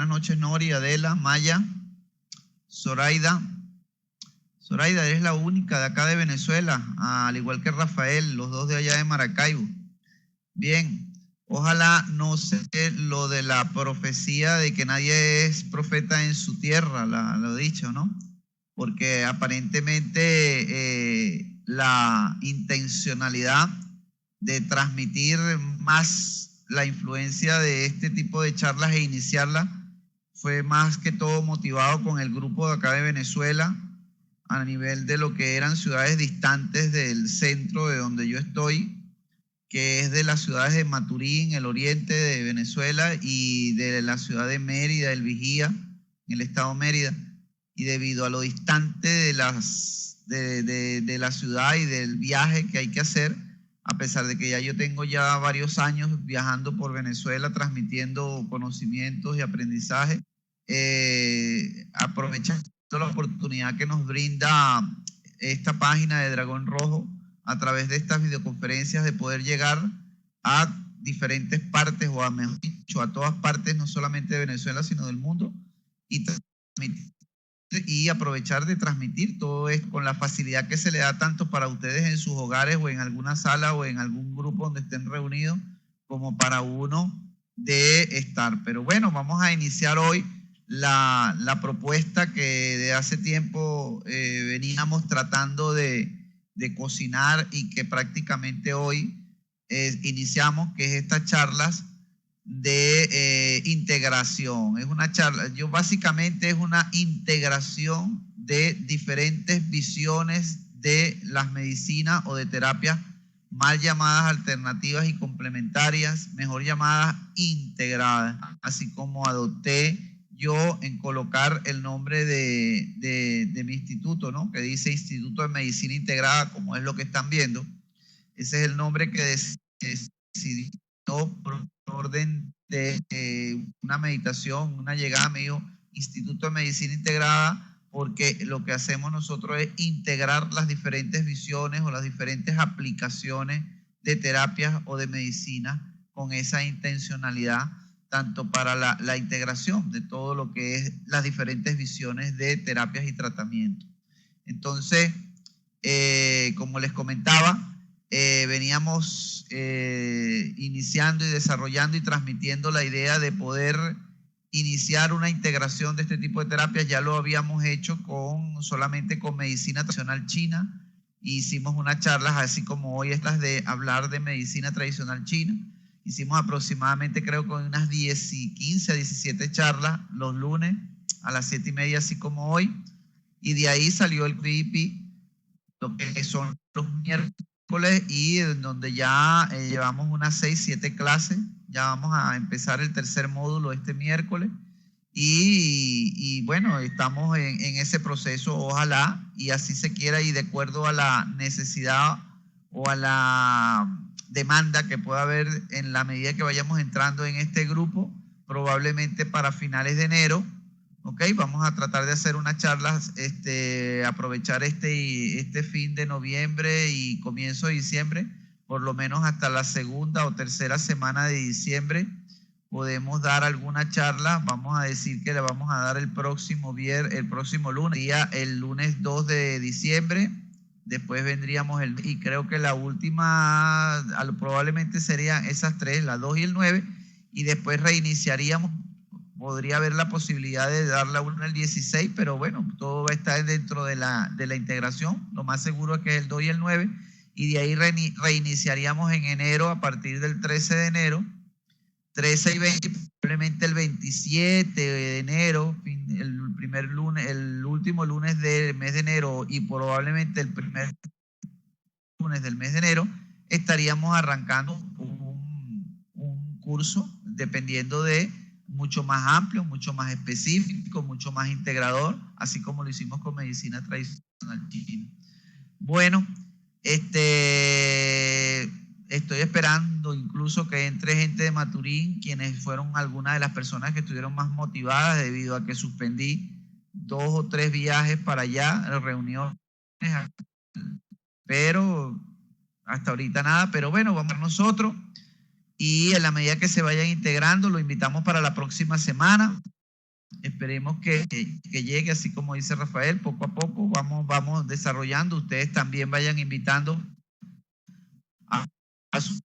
buenas noches Nori, Adela, Maya, Zoraida. Zoraida, eres la única de acá de Venezuela, al igual que Rafael, los dos de allá de Maracaibo. Bien, ojalá no sé lo de la profecía de que nadie es profeta en su tierra, lo he dicho, ¿no? Porque aparentemente la intencionalidad de transmitir más la influencia de este tipo de charlas e iniciarlas fue más que todo motivado con el grupo de acá de Venezuela a nivel de lo que eran ciudades distantes del centro de donde yo estoy, que es de las ciudades de Maturí, en el oriente de Venezuela, y de la ciudad de Mérida, el Vigía, en el estado de Mérida. Y debido a lo distante de la ciudad y del viaje que hay que hacer, a pesar de que yo tengo ya varios años viajando por Venezuela, transmitiendo conocimientos y aprendizaje, aprovechando la oportunidad que nos brinda esta página de Dragón Rojo a través de estas videoconferencias, de poder llegar a diferentes partes, o a mejor dicho, a todas partes, no solamente de Venezuela, sino del mundo, y aprovechar de transmitir todo esto con la facilidad que se le da tanto para ustedes en sus hogares o en alguna sala o en algún grupo donde estén reunidos, como para uno de estar. Pero bueno, vamos a iniciar hoy la propuesta que de hace tiempo veníamos tratando de cocinar, y que prácticamente hoy iniciamos, que es estas charlas de integración. Es una charla, básicamente es una integración de diferentes visiones de las medicinas o de terapias mal llamadas alternativas y complementarias, mejor llamadas integradas, así como adopté yo en colocar el nombre de mi instituto, ¿no? Que dice Instituto de Medicina Integrada, como es lo que están viendo. Ese es el nombre que decidí por orden de una meditación, una llegada, me dijo Instituto de Medicina Integrada, porque lo que hacemos nosotros es integrar las diferentes visiones o las diferentes aplicaciones de terapias o de medicina con esa intencionalidad, tanto para la integración de todo lo que es las diferentes visiones de terapias y tratamientos. Entonces, como les comentaba, veníamos iniciando y desarrollando y transmitiendo la idea de poder iniciar una integración de este tipo de terapias. Ya lo habíamos hecho solamente con medicina tradicional china. Hicimos unas charlas, así como hoy estas de hablar de medicina tradicional china. Hicimos aproximadamente, creo, con unas 15 a 17 charlas los lunes a las 7:30, así como hoy. Y de ahí salió el VIP, lo que son los miércoles, y en donde ya llevamos unas 6, 7 clases. Ya vamos a empezar el tercer módulo este miércoles. Y bueno, estamos en ese proceso, ojalá, y así se quiera, y de acuerdo a la necesidad o a la demanda que pueda haber en la medida que vayamos entrando en este grupo, probablemente para finales de enero, ¿ok? Vamos a tratar de hacer unas charlas, aprovechar este fin de noviembre y comienzo de diciembre, por lo menos hasta la segunda o tercera semana de diciembre, podemos dar alguna charla. Vamos a decir que le vamos a dar el próximo lunes, el lunes 2 de diciembre. Después vendríamos y creo que la última probablemente serían esas tres, la 2 y el 9, y después reiniciaríamos. Podría haber la posibilidad de dar la una el 16, pero bueno, todo va a estar dentro de la integración. Lo más seguro es que es el 2 y el 9, y de ahí reiniciaríamos en enero, a partir del 13 de enero, 13 y 20, probablemente el 27 de enero, el último lunes del mes de enero, y probablemente el primer lunes del mes de enero, estaríamos arrancando un curso, dependiendo de mucho más amplio, mucho más específico, mucho más integrador, así como lo hicimos con medicina tradicional china. Bueno, estoy esperando incluso que entre gente de Maturín, quienes fueron algunas de las personas que estuvieron más motivadas, debido a que suspendí 2 o 3 viajes para allá, reuniones, pero hasta ahorita nada. Pero bueno, vamos nosotros, y en la medida que se vayan integrando, lo invitamos para la próxima semana. Esperemos que llegue, así como dice Rafael, poco a poco vamos desarrollando. Ustedes también vayan invitando a sus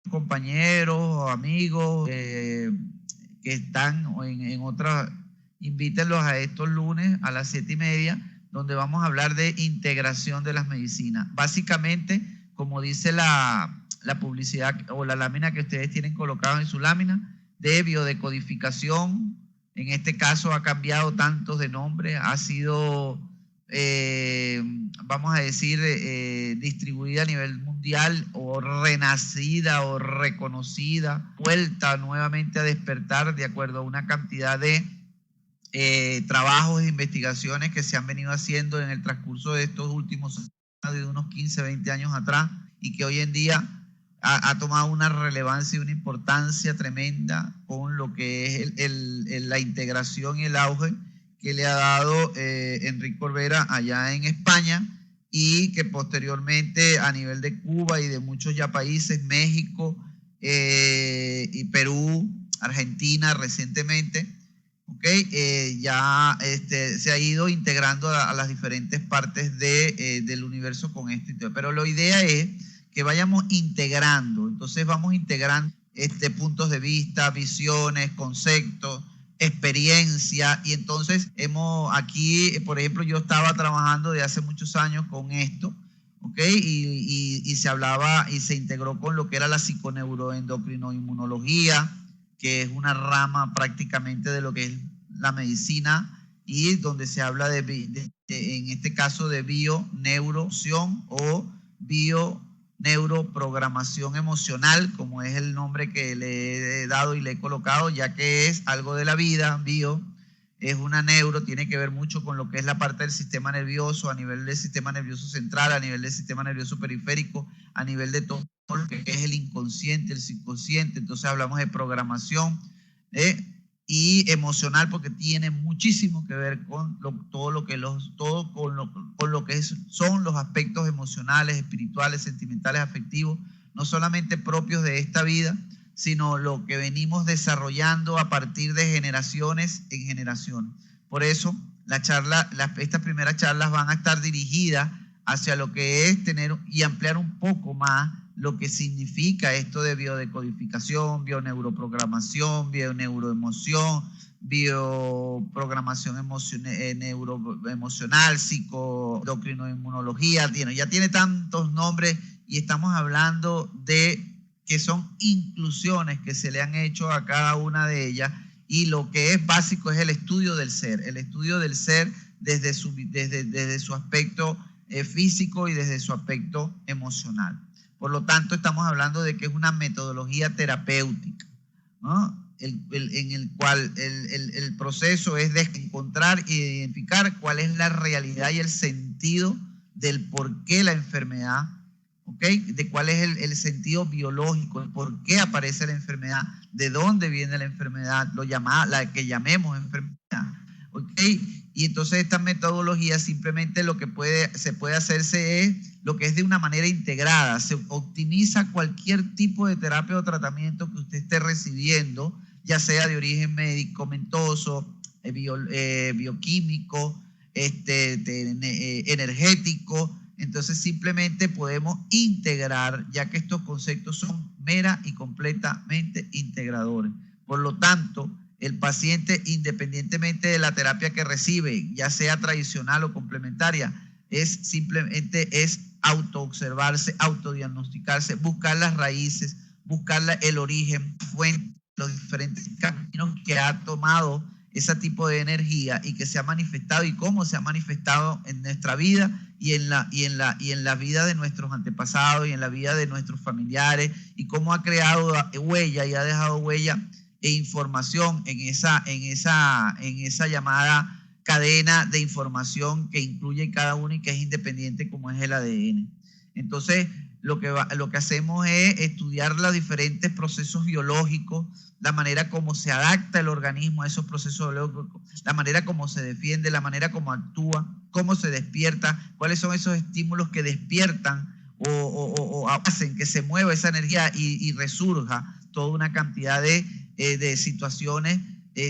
compañeros o amigos que están en otras, invítenlos a estos lunes a las 7:30, donde vamos a hablar de integración de las medicinas. Básicamente, como dice la publicidad o la lámina que ustedes tienen colocada en su lámina, de biodecodificación. En este caso ha cambiado tantos de nombre, ha sido, vamos a decir, distribuida a nivel mundial o renacida o reconocida, vuelta nuevamente a despertar de acuerdo a una cantidad de trabajos e investigaciones que se han venido haciendo en el transcurso de estos últimos años, de unos 15, 20 años atrás, y que hoy en día ha tomado una relevancia y una importancia tremenda con lo que es la integración y el auge que le ha dado Enrique Corbera allá en España, y que posteriormente a nivel de Cuba y de muchos ya países, México y Perú, Argentina recientemente, ya se ha ido integrando a las diferentes partes del universo con esto. Pero la idea es que vayamos integrando, entonces vamos integrando puntos de vista, visiones, conceptos, experiencia, y entonces aquí, por ejemplo, yo estaba trabajando de hace muchos años con esto, y se hablaba y se integró con lo que era la psiconeuroendocrinoinmunología, que es una rama prácticamente de lo que es la medicina, y donde se habla en este caso de bioneuroción o bioneuroprogramación emocional, como es el nombre que le he dado y le he colocado, ya que es algo de la vida. Bio es una neuro, tiene que ver mucho con lo que es la parte del sistema nervioso, a nivel del sistema nervioso central, a nivel del sistema nervioso periférico, a nivel de todo lo que es el inconsciente, el subconsciente. Entonces hablamos de programación y emocional, porque tiene muchísimo que ver con todo lo que son los aspectos emocionales, espirituales, sentimentales, afectivos, no solamente propios de esta vida, sino lo que venimos desarrollando a partir de generaciones en generación. Por eso estas primeras charlas van a estar dirigidas hacia lo que es tener y ampliar un poco más lo que significa esto de biodecodificación, bioneuroprogramación, bioneuroemoción, bioprogramación neuroemocional, psicoendocrinoinmunología. Ya tiene tantos nombres, y estamos hablando de que son inclusiones que se le han hecho a cada una de ellas, y lo que es básico es el estudio del ser desde su aspecto físico y desde su aspecto emocional. Por lo tanto, estamos hablando de que es una metodología terapéutica, ¿no? En el cual el proceso es de encontrar e identificar cuál es la realidad y el sentido del por qué la enfermedad, de cuál es el sentido biológico, el por qué aparece la enfermedad, de dónde viene la enfermedad, la que llamemos enfermedad. Y entonces esta metodología simplemente lo que se puede hacerse es lo que es de una manera integrada. Se optimiza cualquier tipo de terapia o tratamiento que usted esté recibiendo, ya sea de origen medicamentoso, bioquímico, energético. Entonces simplemente podemos integrar, ya que estos conceptos son mera y completamente integradores. Por lo tanto, el paciente, independientemente de la terapia que recibe, ya sea tradicional o complementaria, simplemente autoobservarse, autodiagnosticarse, buscar las raíces, buscar el origen, fuente, los diferentes caminos que ha tomado ese tipo de energía y que se ha manifestado, y cómo se ha manifestado en nuestra vida y en la vida de nuestros antepasados y en la vida de nuestros familiares, y cómo ha creado huella y ha dejado huella e información en esa llamada cadena de información que incluye cada uno y que es independiente, como es el ADN. Entonces, lo que hacemos es estudiar los diferentes procesos biológicos, la manera como se adapta el organismo a esos procesos biológicos, la manera como se defiende, la manera como actúa, cómo se despierta, cuáles son esos estímulos que despiertan o hacen que se mueva esa energía y resurja toda una cantidad de situaciones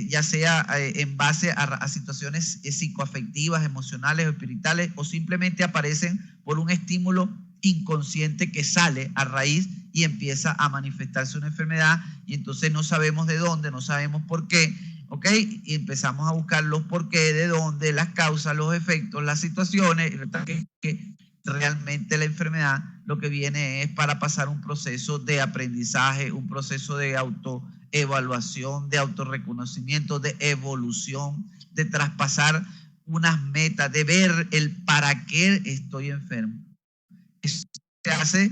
ya sea en base a situaciones psicoafectivas, emocionales o espirituales, o simplemente aparecen por un estímulo inconsciente que sale a raíz y empieza a manifestarse una enfermedad, y entonces no sabemos de dónde, no sabemos por qué, ¿ok? Y empezamos a buscar los por qué, de dónde, las causas, los efectos, las situaciones, y que realmente la enfermedad lo que viene es para pasar un proceso de aprendizaje, un proceso de autoevaluación, de autorreconocimiento, de evolución, de traspasar unas metas, de ver el para qué estoy enfermo. Eso se hace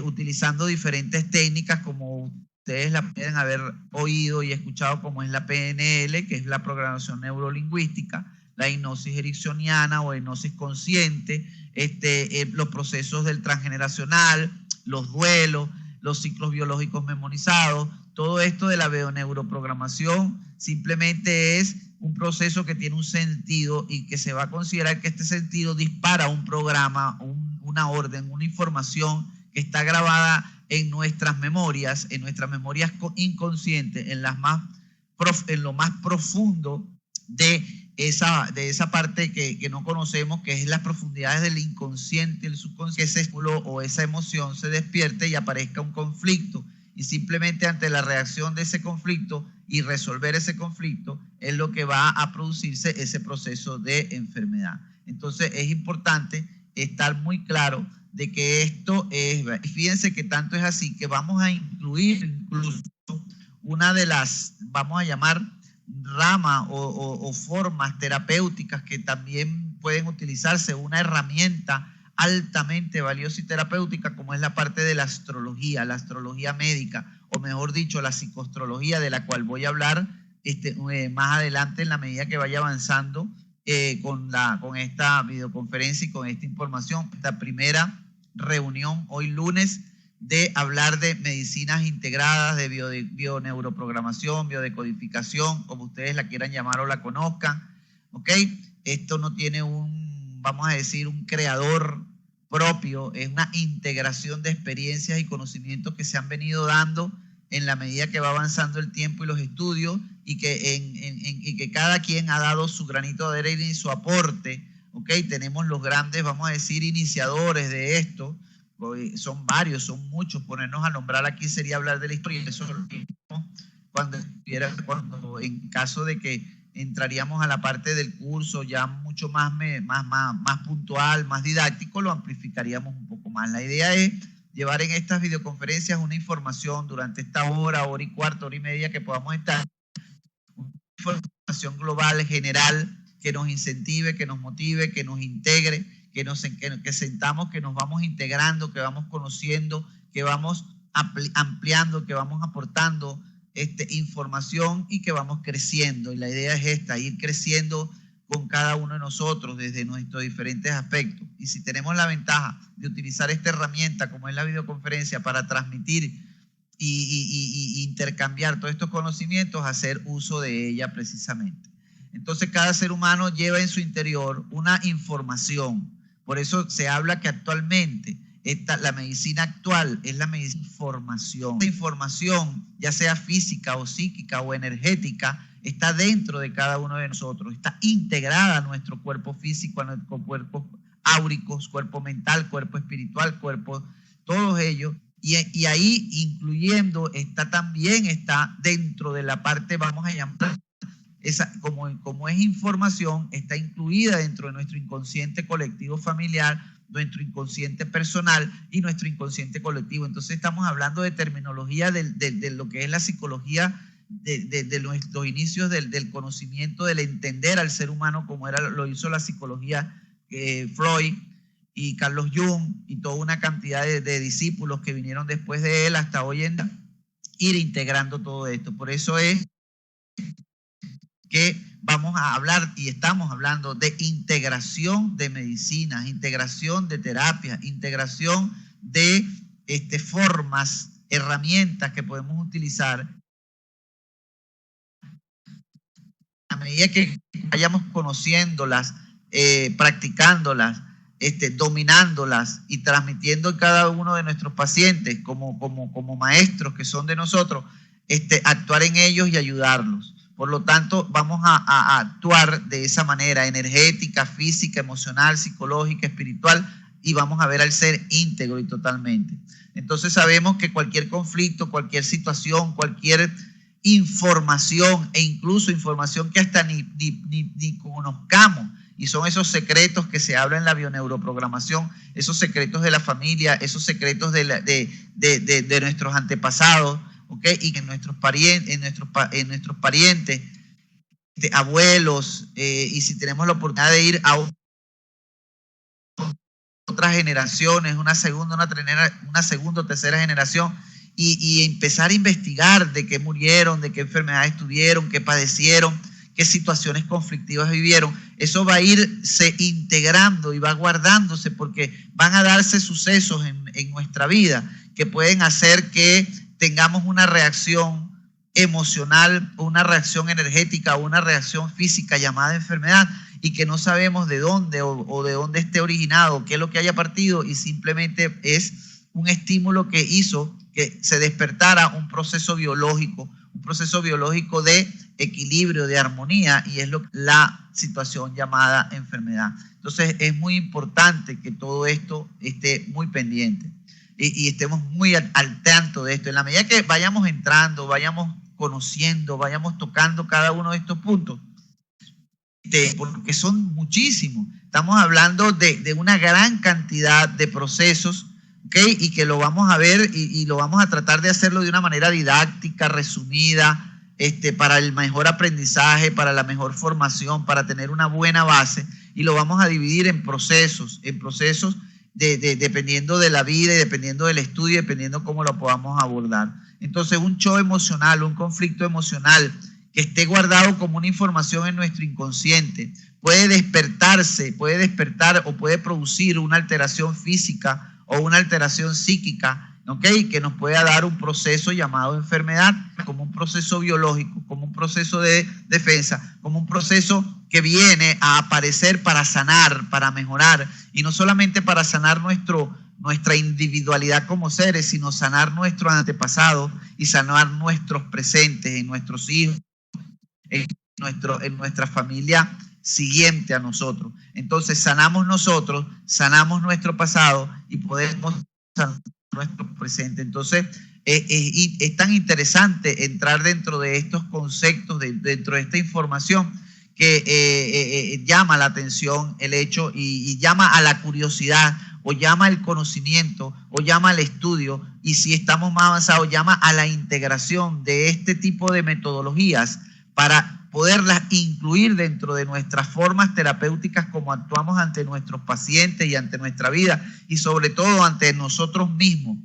utilizando diferentes técnicas, como ustedes la pueden haber oído y escuchado, como es la PNL, que es la programación neurolingüística, la hipnosis ericksoniana o hipnosis consciente, los procesos del transgeneracional, los duelos, los ciclos biológicos memorizados. Todo esto de la bioneuroprogramación simplemente es un proceso que tiene un sentido y que se va a considerar que este sentido dispara un programa, una orden, una información que está grabada en nuestras memorias inconscientes, en lo más profundo de esa parte que no conocemos, que es las profundidades del inconsciente, el subconsciente, ese estímulo o esa emoción se despierte y aparezca un conflicto. Y simplemente ante la reacción de ese conflicto y resolver ese conflicto es lo que va a producirse ese proceso de enfermedad. Entonces es importante estar muy claro de que esto es, fíjense que tanto es así que vamos a incluir incluso una de las, vamos a llamar, ramas o formas terapéuticas que también pueden utilizarse, una herramienta altamente valiosa y terapéutica, como es la parte de la astrología médica, o mejor dicho, la psicoastrología, de la cual voy a hablar más adelante en la medida que vaya avanzando con esta videoconferencia y con esta información, esta primera reunión hoy lunes de hablar de medicinas integradas, de bioneuroprogramación, biodecodificación, como ustedes la quieran llamar o la conozcan, ¿ok? Esto no tiene vamos a decir, un creador propio, es una integración de experiencias y conocimientos que se han venido dando en la medida que va avanzando el tiempo y los estudios, y que cada quien ha dado su granito de arena y su aporte, ¿ok? Tenemos los grandes, vamos a decir, iniciadores de esto, son varios, son muchos, ponernos a nombrar aquí sería hablar de la historia, eso es lo mismo cuando en caso de que entraríamos a la parte del curso ya mucho más puntual, más didáctico, lo amplificaríamos un poco más. La idea es llevar en estas videoconferencias una información durante esta hora y cuarto, hora y media que podamos estar, una información global, general, que nos incentive, que nos motive, que nos integre, que sentamos, que nos vamos integrando, que vamos conociendo, que vamos ampliando, que vamos aportando información y que vamos creciendo. Y la idea es esta, ir creciendo con cada uno de nosotros desde nuestros diferentes aspectos. Y si tenemos la ventaja de utilizar esta herramienta como es la videoconferencia para transmitir y intercambiar todos estos conocimientos, hacer uso de ella precisamente. Entonces cada ser humano lleva en su interior una información. Por eso se habla que actualmente la medicina actual es la medicina de información. La información, ya sea física o psíquica o energética, está dentro de cada uno de nosotros, está integrada a nuestro cuerpo físico, a nuestro cuerpo áuricos, cuerpo mental, cuerpo espiritual, todos ellos. Y ahí incluyendo también está dentro de la parte, vamos a llamar, como es información, está incluida dentro de nuestro inconsciente colectivo familiar, nuestro inconsciente personal y nuestro inconsciente colectivo. Entonces estamos hablando de terminología de lo que es la psicología, de nuestros inicios del conocimiento, del entender al ser humano, como lo hizo la psicología Freud y Carlos Jung y toda una cantidad de discípulos que vinieron después de él hasta hoy en día, ir integrando todo esto. Por eso es que vamos a hablar y estamos hablando de integración de medicinas, integración de terapias, integración de formas, herramientas que podemos utilizar a medida que vayamos conociéndolas, practicándolas, dominándolas y transmitiendo en cada uno de nuestros pacientes como maestros que son de nosotros, actuar en ellos y ayudarlos. Por lo tanto, vamos a actuar de esa manera, energética, física, emocional, psicológica, espiritual, y vamos a ver al ser íntegro y totalmente. Entonces sabemos que cualquier conflicto, cualquier situación, cualquier información, e incluso información que hasta ni conozcamos, y son esos secretos que se hablan en la bioneuroprogramación, esos secretos de la familia, esos secretos de nuestros antepasados, ¿okay? Y que nuestros parientes, abuelos, y si tenemos la oportunidad de ir a otras generaciones, una segunda o tercera generación, y empezar a investigar de qué murieron, de qué enfermedades tuvieron, qué padecieron, qué situaciones conflictivas vivieron. Eso va a irse integrando y va guardándose, porque van a darse sucesos en nuestra vida que pueden hacer que tengamos una reacción emocional, una reacción energética o una reacción física llamada enfermedad, y que no sabemos de dónde o de dónde esté originado, qué es lo que haya partido, y simplemente es un estímulo que hizo que se despertara un proceso biológico de equilibrio, de armonía, y es la situación llamada enfermedad. Entonces es muy importante que todo esto esté muy pendiente y estemos muy al tanto de esto. En la medida que vayamos entrando, vayamos conociendo, vayamos tocando cada uno de estos puntos, porque son muchísimos. Estamos hablando de una gran cantidad de procesos, ¿okay? Y que lo vamos a ver y lo vamos a tratar de hacerlo de una manera didáctica, resumida, para el mejor aprendizaje, para la mejor formación, para tener una buena base, y lo vamos a dividir en procesos dependiendo de la vida y dependiendo del estudio, dependiendo cómo lo podamos abordar. Entonces, un shock emocional, un conflicto emocional que esté guardado como una información en nuestro inconsciente, puede despertar o puede producir una alteración física o una alteración psíquica, ¿okay? Que nos pueda dar un proceso llamado enfermedad, como un proceso biológico, como un proceso de defensa, como un proceso que viene a aparecer para sanar, para mejorar, y no solamente para sanar nuestra individualidad como seres, sino sanar nuestros antepasados y sanar nuestros presentes, en nuestros hijos, en nuestra familia siguiente a nosotros. Entonces sanamos nosotros, sanamos nuestro pasado y podemos sanar nuestro presente. Entonces es tan interesante entrar dentro de estos conceptos, dentro de esta información, que llama la atención el hecho y llama a la curiosidad, o llama al conocimiento, o llama al estudio, y si estamos más avanzados, llama a la integración de este tipo de metodologías para poderlas incluir dentro de nuestras formas terapéuticas, como actuamos ante nuestros pacientes y ante nuestra vida, y sobre todo ante nosotros mismos,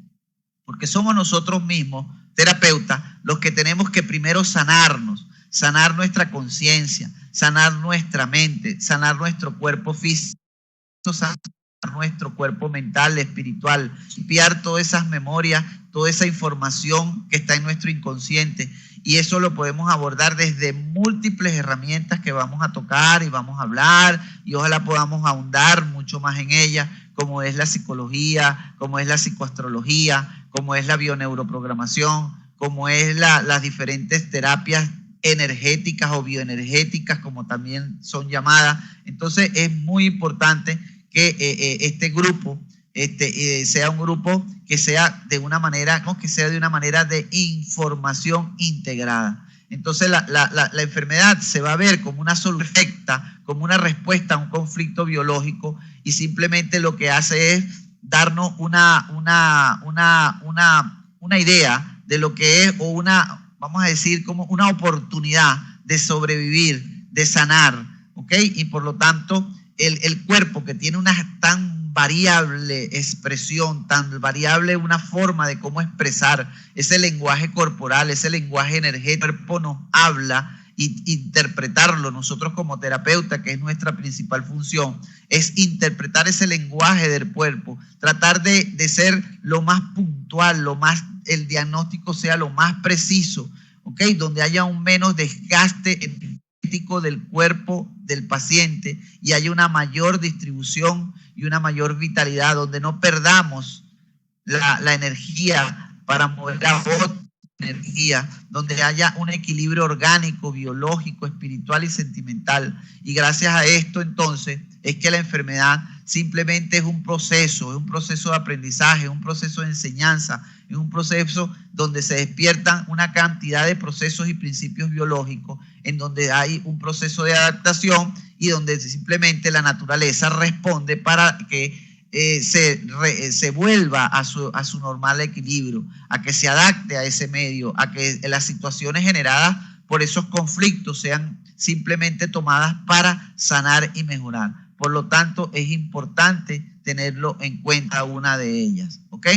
porque somos nosotros mismos, terapeutas, los que tenemos que primero sanarnos, sanar nuestra conciencia, sanar nuestra mente, sanar nuestro cuerpo físico, sanar nuestro cuerpo mental, espiritual, limpiar todas esas memorias, toda esa información que está en nuestro inconsciente. Y eso lo podemos abordar desde múltiples herramientas que vamos a tocar y vamos a hablar, y ojalá podamos ahondar mucho más en ellas, como es la psicología, como es la psicoastrología, como es la bioneuroprogramación, como es las diferentes terapias energéticas o bioenergéticas, como también son llamadas. Entonces es muy importante que este grupo sea un grupo que sea de una manera, ¿no? Que sea de una manera de información integrada. Entonces la enfermedad se va a ver como una solución perfecta, como una respuesta a un conflicto biológico, y simplemente lo que hace es darnos una idea de lo que es, o vamos a decir, como una oportunidad de sobrevivir, de sanar, ¿ok? Y por lo tanto, el cuerpo, que tiene una tan variable expresión, tan variable una forma de cómo expresar ese lenguaje corporal, ese lenguaje energético, el cuerpo nos habla, y interpretarlo nosotros como terapeuta, que es nuestra principal función, es interpretar ese lenguaje del cuerpo, tratar de ser lo más puntual, el diagnóstico sea lo más preciso, ¿ok? Donde haya un menos desgaste energético del cuerpo del paciente y haya una mayor distribución y una mayor vitalidad, donde no perdamos la energía para mover a otros energía, donde haya un equilibrio orgánico, biológico, espiritual y sentimental. Y gracias a esto, entonces, es que la enfermedad simplemente es un proceso de aprendizaje, un proceso de enseñanza, es un proceso donde se despiertan una cantidad de procesos y principios biológicos, en donde hay un proceso de adaptación y donde simplemente la naturaleza responde para que se vuelva a su normal equilibrio, a que se adapte a ese medio, a que las situaciones generadas por esos conflictos sean simplemente tomadas para sanar y mejorar. Por lo tanto, es importante tenerlo en cuenta una de ellas, ¿ok?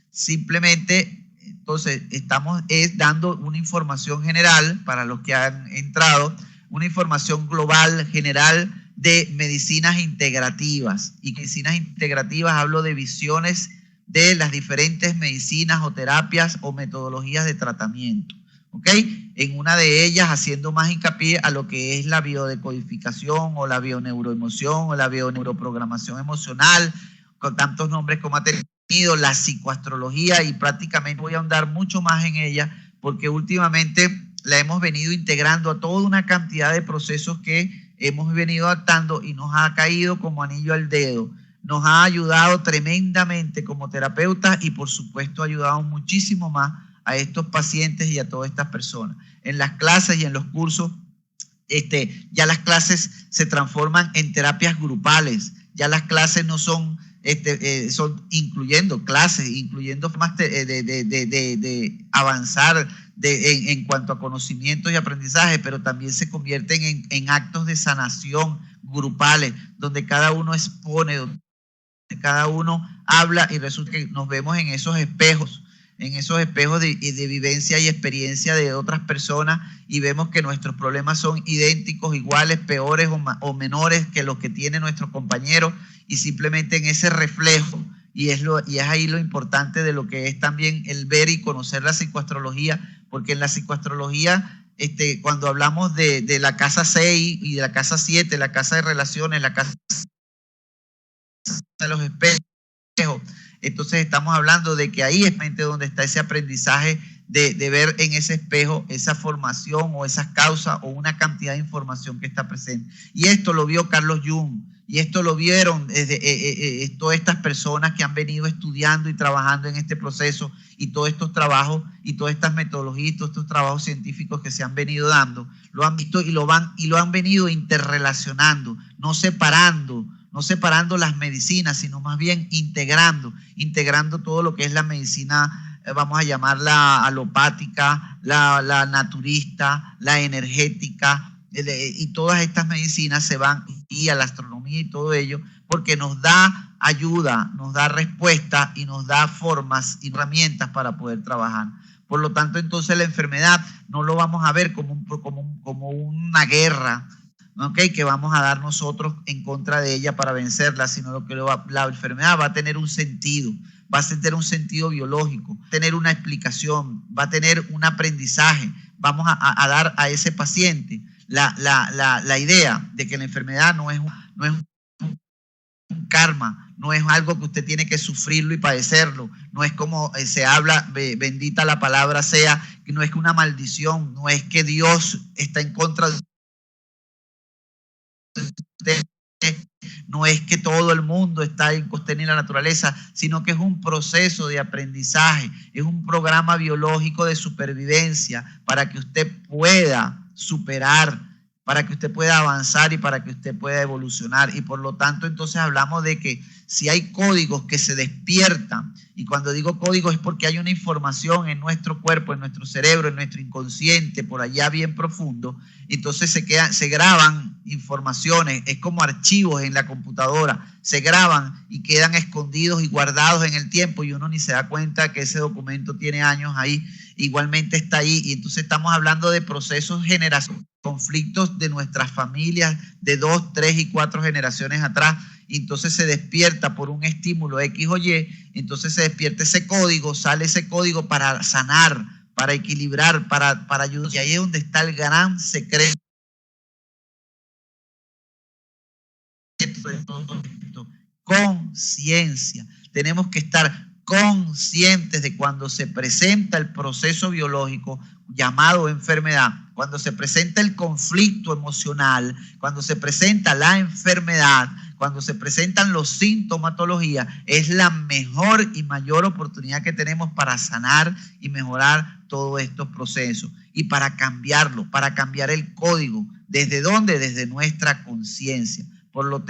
Simplemente, entonces, estamos dando una información general para los que han entrado, una información global, general, de medicinas integrativas. Y medicinas integrativas hablo de visiones de las diferentes medicinas o terapias o metodologías de tratamiento. ¿Ok? En una de ellas haciendo más hincapié a lo que es la biodecodificación o la bioneuroemoción o la bioneuroprogramación emocional, con tantos nombres como ha tenido, la psicoastrología, y prácticamente voy a ahondar mucho más en ella porque últimamente la hemos venido integrando a toda una cantidad de procesos que hemos venido adaptando y nos ha caído como anillo al dedo. Nos ha ayudado tremendamente como terapeutas y por supuesto ha ayudado muchísimo más a estos pacientes y a todas estas personas. En las clases y en los cursos, ya las clases se transforman en terapias grupales. Ya las clases no son, son incluyendo clases, incluyendo formas de avanzar en cuanto a conocimientos y aprendizaje, pero también se convierten en actos de sanación grupales, donde cada uno expone, donde cada uno habla y resulta que nos vemos en esos espejos de vivencia y experiencia de otras personas y vemos que nuestros problemas son idénticos, iguales, peores o menores que los que tiene nuestro compañero, y simplemente en ese reflejo, y es ahí lo importante de lo que es también el ver y conocer la psicoastrología, porque en la psicoastrología, cuando hablamos de la casa 6 y de la casa 7, la casa de relaciones, la casa de los espejos, entonces estamos hablando de que ahí es donde está ese aprendizaje de ver en ese espejo esa formación o esas causas o una cantidad de información que está presente. Y esto lo vio Carlos Jung, y esto lo vieron todas estas personas que han venido estudiando y trabajando en este proceso, y todos estos trabajos y todas estas metodologías y todos estos trabajos científicos que se han venido dando, lo han visto y lo han venido interrelacionando, no separando las medicinas, sino más bien integrando todo lo que es la medicina, vamos a llamarla alopática, la naturista, la energética, y todas estas medicinas se van, y a la astronomía y todo ello, porque nos da ayuda, nos da respuesta y nos da formas y herramientas para poder trabajar. Por lo tanto, entonces la enfermedad no lo vamos a ver como una guerra, ¿okay?, que vamos a dar nosotros en contra de ella para vencerla, sino lo que la enfermedad va a tener un sentido, va a tener un sentido biológico, va a tener una explicación, va a tener un aprendizaje. Vamos a dar a ese paciente la idea de que la enfermedad no es un karma, no es algo que usted tiene que sufrirlo y padecerlo, no es como se habla, bendita la palabra sea, que no es que una maldición, no es que Dios está en contra de usted, no es que todo el mundo está en la naturaleza, sino que es un proceso de aprendizaje, es un programa biológico de supervivencia para que usted pueda superar, para que usted pueda avanzar y para que usted pueda evolucionar. Y por lo tanto, entonces hablamos de que si hay códigos que se despiertan, y cuando digo códigos es porque hay una información en nuestro cuerpo, en nuestro cerebro, en nuestro inconsciente, por allá bien profundo, entonces se graban informaciones, es como archivos en la computadora, se graban y quedan escondidos y guardados en el tiempo, y uno ni se da cuenta que ese documento tiene años ahí, igualmente está ahí. Y entonces estamos hablando de procesos generacionales, conflictos de nuestras familias de 2, 3 y 4 generaciones atrás, y entonces se despierta por un estímulo X o Y, entonces se despierta ese código, sale ese código para sanar, para equilibrar, para ayudar. Y ahí es donde está el gran secreto de todo esto. Conciencia. Tenemos que estar conscientes de cuando se presenta el proceso biológico llamado enfermedad, cuando se presenta el conflicto emocional, cuando se presenta la enfermedad, cuando se presentan los sintomatologías, es la mejor y mayor oportunidad que tenemos para sanar y mejorar todos estos procesos y para cambiarlo, para cambiar el código. ¿Desde dónde? Desde nuestra conciencia. Por lo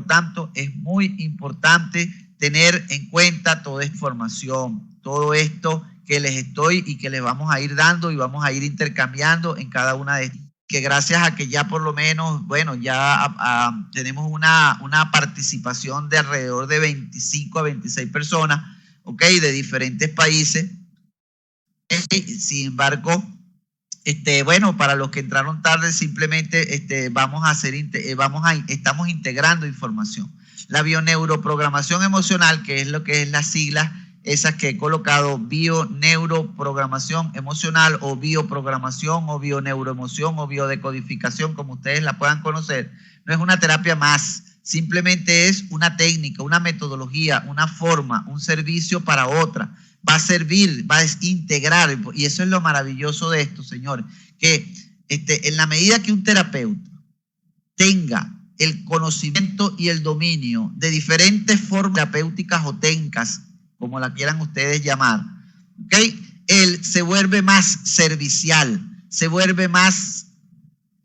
tanto, es muy importante tener en cuenta toda esta información, todo esto que les estoy y que les vamos a ir dando y vamos a ir intercambiando en cada una de estas. Que gracias a que ya por lo menos, bueno, ya tenemos una participación de alrededor de 25 a 26 personas, ¿ok? De diferentes países. Sin embargo, bueno, para los que entraron tarde, simplemente estamos integrando información. La bioneuroprogramación emocional, que es lo que es las siglas, esas que he colocado, bioneuroprogramación emocional o bioprogramación o bioneuroemoción o biodecodificación, como ustedes la puedan conocer, no es una terapia más, simplemente es una técnica, una metodología, una forma, un servicio para otra. Va a servir, va a integrar, y eso es lo maravilloso de esto, señores, que en la medida que un terapeuta tenga el conocimiento y el dominio de diferentes formas terapéuticas o técnicas, como la quieran ustedes llamar, ¿ok? Él se vuelve más servicial,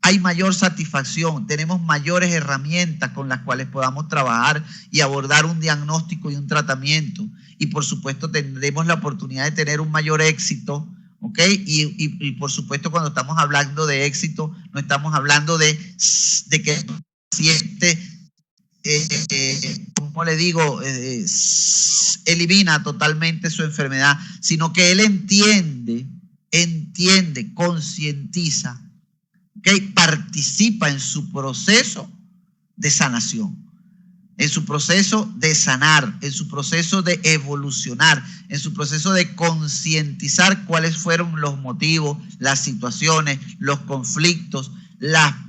hay mayor satisfacción, tenemos mayores herramientas con las cuales podamos trabajar y abordar un diagnóstico y un tratamiento. Y por supuesto tendremos la oportunidad de tener un mayor éxito, ¿ok? Y por supuesto cuando estamos hablando de éxito, no estamos hablando de que el paciente, como le digo, elimina totalmente su enfermedad, sino que él entiende, concientiza, ¿okay? Participa en su proceso de sanación, en su proceso de sanar, en su proceso de evolucionar, en su proceso de concientizar cuáles fueron los motivos, las situaciones, los conflictos, la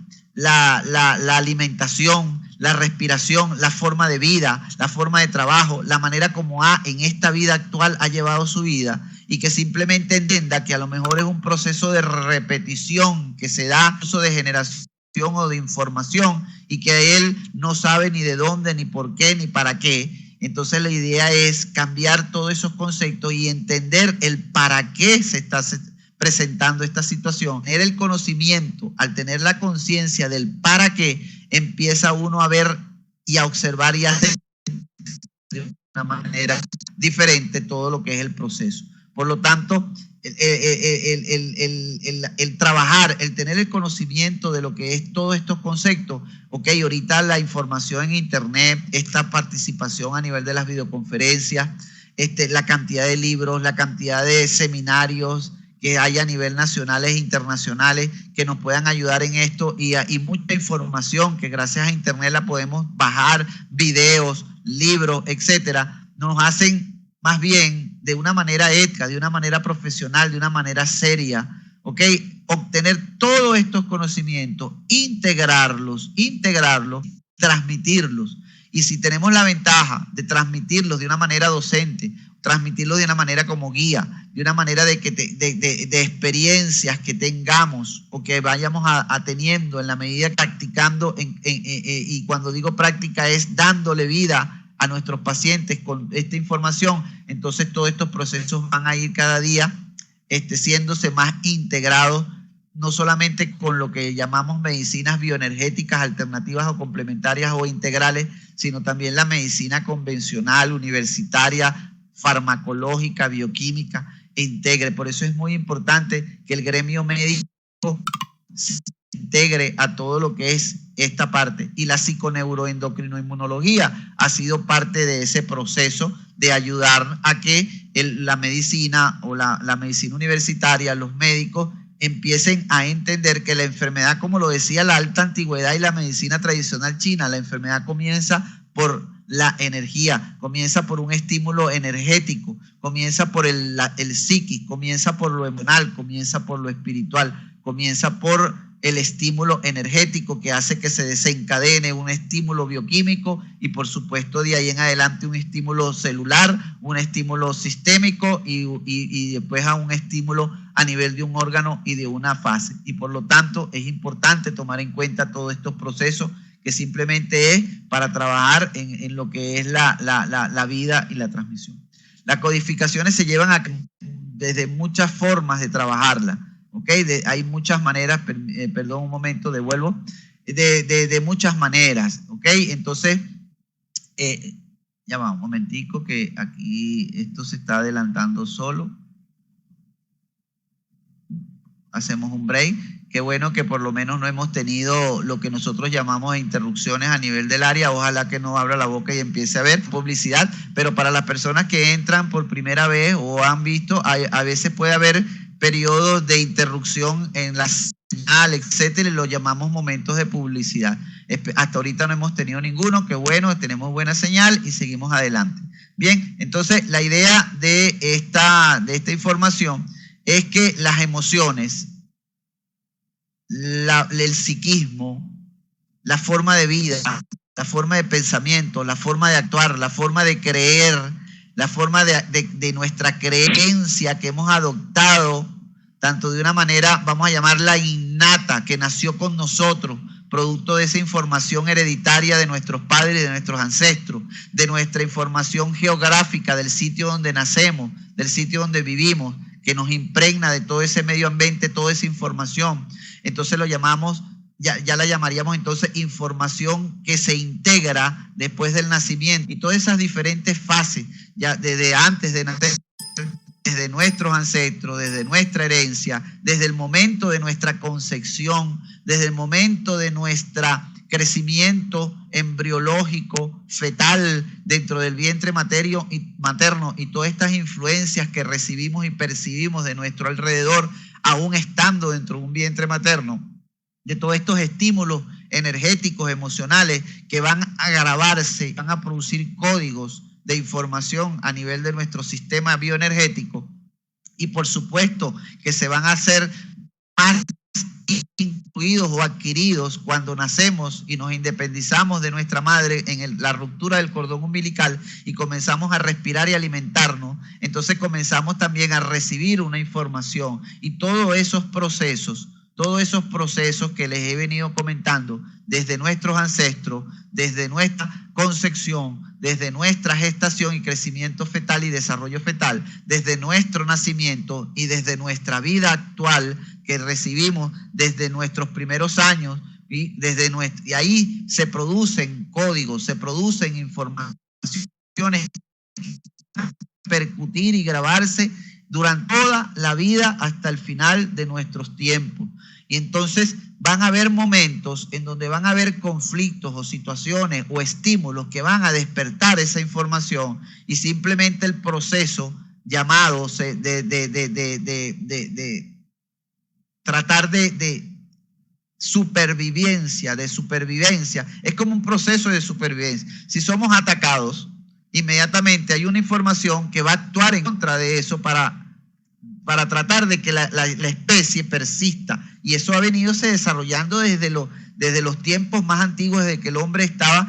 alimentación, la respiración, la forma de vida, la forma de trabajo, la manera como en esta vida actual ha llevado su vida, y que simplemente entienda que a lo mejor es un proceso de repetición que se da, uso de generación o de información, y que él no sabe ni de dónde, ni por qué, ni para qué. Entonces la idea es cambiar todos esos conceptos y entender el para qué se está presentando esta situación. Tener el conocimiento, al tener la conciencia del para qué, empieza uno a ver y a observar y a hacer de una manera diferente todo lo que es el proceso. Por lo tanto, el trabajar, el tener el conocimiento de lo que es todos estos conceptos, ok, ahorita la información en internet, esta participación a nivel de las videoconferencias, la cantidad de libros, la cantidad de seminarios que hay a nivel nacionales e internacionales que nos puedan ayudar en esto, y mucha información que gracias a internet la podemos bajar, videos, libros, etcétera, nos hacen más bien de una manera ética, de una manera profesional, de una manera seria, ¿ok? Obtener todos estos conocimientos, integrarlos, transmitirlos. Y si tenemos la ventaja de transmitirlos de una manera docente, transmitirlos de una manera como guía, de una manera de experiencias que tengamos o que vayamos teniendo en la medida practicando, y cuando digo práctica es dándole vida a nuestros pacientes con esta información, entonces todos estos procesos van a ir cada día siéndose más integrados, no solamente con lo que llamamos medicinas bioenergéticas alternativas o complementarias o integrales, sino también la medicina convencional, universitaria, farmacológica, bioquímica, integre. Por eso es muy importante que el gremio médico se integre a todo lo que es esta parte, y la psiconeuroendocrinoinmunología ha sido parte de ese proceso de ayudar a que la medicina o la medicina universitaria, los médicos empiecen a entender que la enfermedad, como lo decía la alta antigüedad y la medicina tradicional china, la enfermedad comienza por la energía, comienza por un estímulo energético, comienza por el psiquis, comienza por lo emocional, comienza por lo espiritual, comienza por el estímulo energético que hace que se desencadene un estímulo bioquímico y por supuesto de ahí en adelante un estímulo celular, un estímulo sistémico y después a un estímulo a nivel de un órgano y de una fase. Y por lo tanto es importante tomar en cuenta todos estos procesos que simplemente es para trabajar en lo que es la vida y la transmisión. Las codificaciones se llevan desde muchas formas de trabajarla. ¿Okay? Hay muchas maneras, perdón un momento, devuelvo, de muchas maneras, ¿ok? Entonces, ya va, un momentico que aquí esto se está adelantando solo. Hacemos un break. Qué bueno que por lo menos no hemos tenido lo que nosotros llamamos interrupciones a nivel del área. Ojalá que no abra la boca y empiece a ver publicidad, pero para las personas que entran por primera vez o han visto, a veces puede haber periodos de interrupción en la señal, etcétera, y lo llamamos momentos de publicidad. Hasta ahorita no hemos tenido ninguno, qué bueno, tenemos buena señal y seguimos adelante. Bien, entonces la idea de esta información es que las emociones, el psiquismo, la forma de vida, la forma de pensamiento, la forma de actuar, la forma de creer, la forma de nuestra creencia que hemos adoptado, tanto de una manera, vamos a llamarla innata, que nació con nosotros, producto de esa información hereditaria de nuestros padres y de nuestros ancestros, de nuestra información geográfica, del sitio donde nacemos, del sitio donde vivimos, que nos impregna de todo ese medio ambiente, toda esa información. Entonces lo llamamos, ya la llamaríamos entonces información que se integra después del nacimiento y todas esas diferentes fases, ya desde antes de nacer, desde nuestros ancestros, desde nuestra herencia, desde el momento de nuestra concepción, desde el momento de nuestro crecimiento embriológico, fetal, dentro del vientre materno y todas estas influencias que recibimos y percibimos de nuestro alrededor, aún estando dentro de un vientre materno, de todos estos estímulos energéticos, emocionales, que van a grabarse, van a producir códigos de información a nivel de nuestro sistema bioenergético y por supuesto que se van a hacer más incluidos o adquiridos cuando nacemos y nos independizamos de nuestra madre en la ruptura del cordón umbilical y comenzamos a respirar y alimentarnos. Entonces comenzamos también a recibir una información y todos esos procesos que les he venido comentando desde nuestros ancestros, desde nuestra concepción, desde nuestra gestación y crecimiento fetal y desarrollo fetal, desde nuestro nacimiento y desde nuestra vida actual que recibimos desde nuestros primeros años y ahí se producen códigos, se producen informaciones percutir y grabarse durante toda la vida hasta el final de nuestros tiempos. Y entonces van a haber momentos en donde van a haber conflictos o situaciones o estímulos que van a despertar esa información y simplemente el proceso llamado tratar de supervivencia, es como un proceso de supervivencia. Si somos atacados, inmediatamente hay una información que va a actuar en contra de eso para tratar de que la especie persista. Y eso ha venido se desarrollando desde los tiempos más antiguos, desde que el hombre estaba,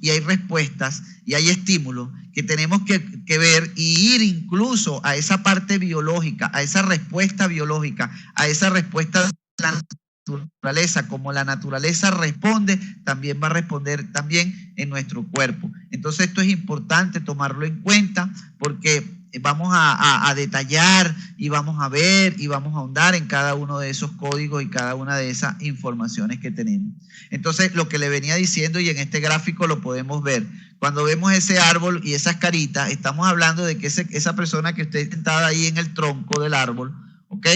y hay respuestas y hay estímulos que tenemos que ver y ir incluso a esa parte biológica, a esa respuesta biológica, a esa respuesta de la naturaleza. Como la naturaleza responde, también va a responder también en nuestro cuerpo. Entonces esto es importante tomarlo en cuenta porque vamos a detallar y vamos a ver y vamos a ahondar en cada uno de esos códigos y cada una de esas informaciones que tenemos. Entonces, lo que le venía diciendo, y en este gráfico lo podemos ver, cuando vemos ese árbol y esas caritas, estamos hablando de que esa persona que esté sentada ahí en el tronco del árbol, ¿ok?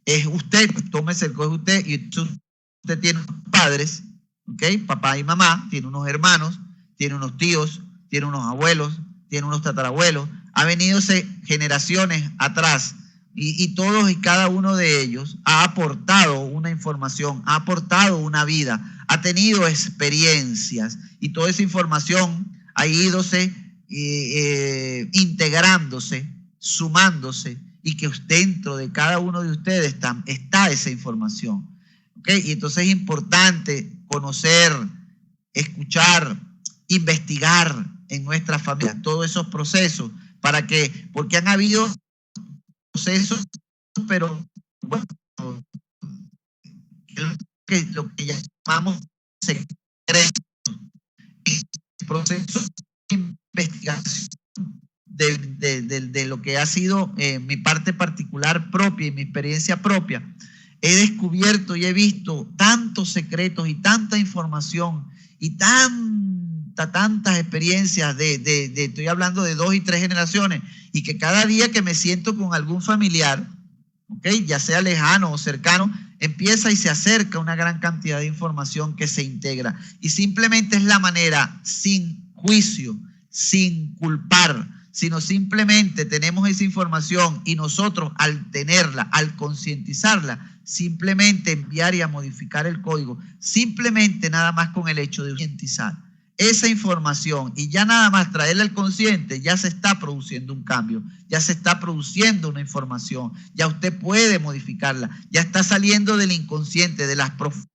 Es usted, tómese el coge usted, y usted tiene unos padres, ¿ok? Papá y mamá, tiene unos hermanos, tiene unos tíos, tiene unos abuelos, tiene unos tatarabuelos, ha venido generaciones atrás y todos y cada uno de ellos ha aportado una información, ha aportado una vida, ha tenido experiencias y toda esa información ha ido integrándose, sumándose y que dentro de cada uno de ustedes está esa información. ¿ok? Y entonces es importante conocer, escuchar, investigar en nuestra familia todos esos procesos, porque han habido procesos, pero bueno, lo que llamamos secretos, procesos de investigación de lo que ha sido mi parte particular propia y mi experiencia propia. He descubierto y he visto tantos secretos y tanta información y tantas experiencias estoy hablando de 2 y 3 generaciones, y que cada día que me siento con algún familiar, ¿okay?, ya sea lejano o cercano, empieza y se acerca una gran cantidad de información que se integra. Y simplemente es la manera, sin juicio, sin culpar, sino simplemente tenemos esa información y nosotros al tenerla, al concientizarla, simplemente enviar y a modificar el código, simplemente nada más con el hecho de concientizar esa información y ya nada más traerla al consciente, ya se está produciendo un cambio, ya se está produciendo una información, ya usted puede modificarla, ya está saliendo del inconsciente, de las profundidades,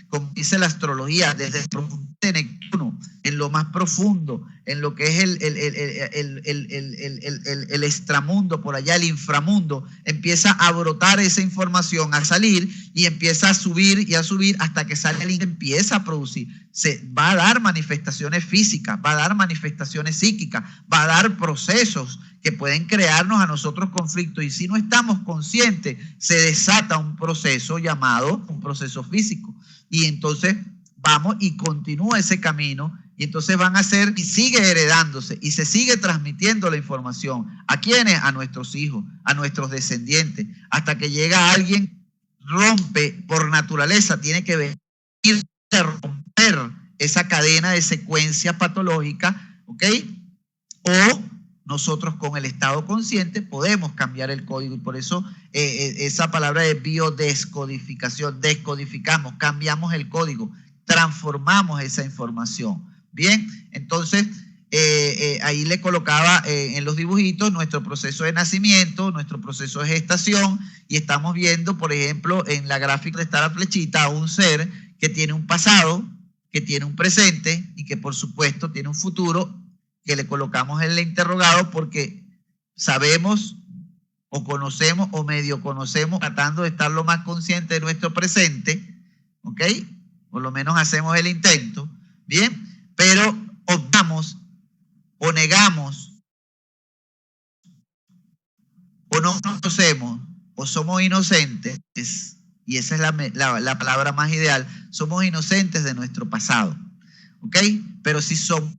como dice la astrología, desde el profundo de Neptuno, en lo más profundo, en lo que es el extramundo, por allá el inframundo, empieza a brotar esa información, a salir y empieza a subir y a subir hasta que sale y empieza a producir. Se va a dar manifestaciones físicas, va a dar manifestaciones psíquicas, va a dar procesos que pueden crearnos a nosotros conflictos, y si no estamos conscientes se desata un proceso llamado un proceso físico, y entonces vamos y continúa ese camino, y entonces van a ser y sigue heredándose y se sigue transmitiendo la información. ¿A quiénes? A nuestros hijos, a nuestros descendientes, hasta que llega alguien, rompe por naturaleza, tiene que venir a romper esa cadena de secuencia patológica, ¿ok? O nosotros con el estado consciente podemos cambiar el código, y por eso esa palabra de biodescodificación, descodificamos, cambiamos el código, transformamos esa información. Bien, entonces ahí le colocaba en los dibujitos nuestro proceso de nacimiento, nuestro proceso de gestación, y estamos viendo, por ejemplo, en la gráfica de esta flechita, a un ser que tiene un pasado, que tiene un presente y que por supuesto tiene un futuro, que le colocamos el interrogado porque sabemos o conocemos o medio conocemos, tratando de estar lo más consciente de nuestro presente, ¿ok? Por lo menos hacemos el intento, ¿bien? Pero optamos o negamos o no conocemos o somos inocentes, y esa es la palabra más ideal, somos inocentes de nuestro pasado, ¿ok? Pero si somos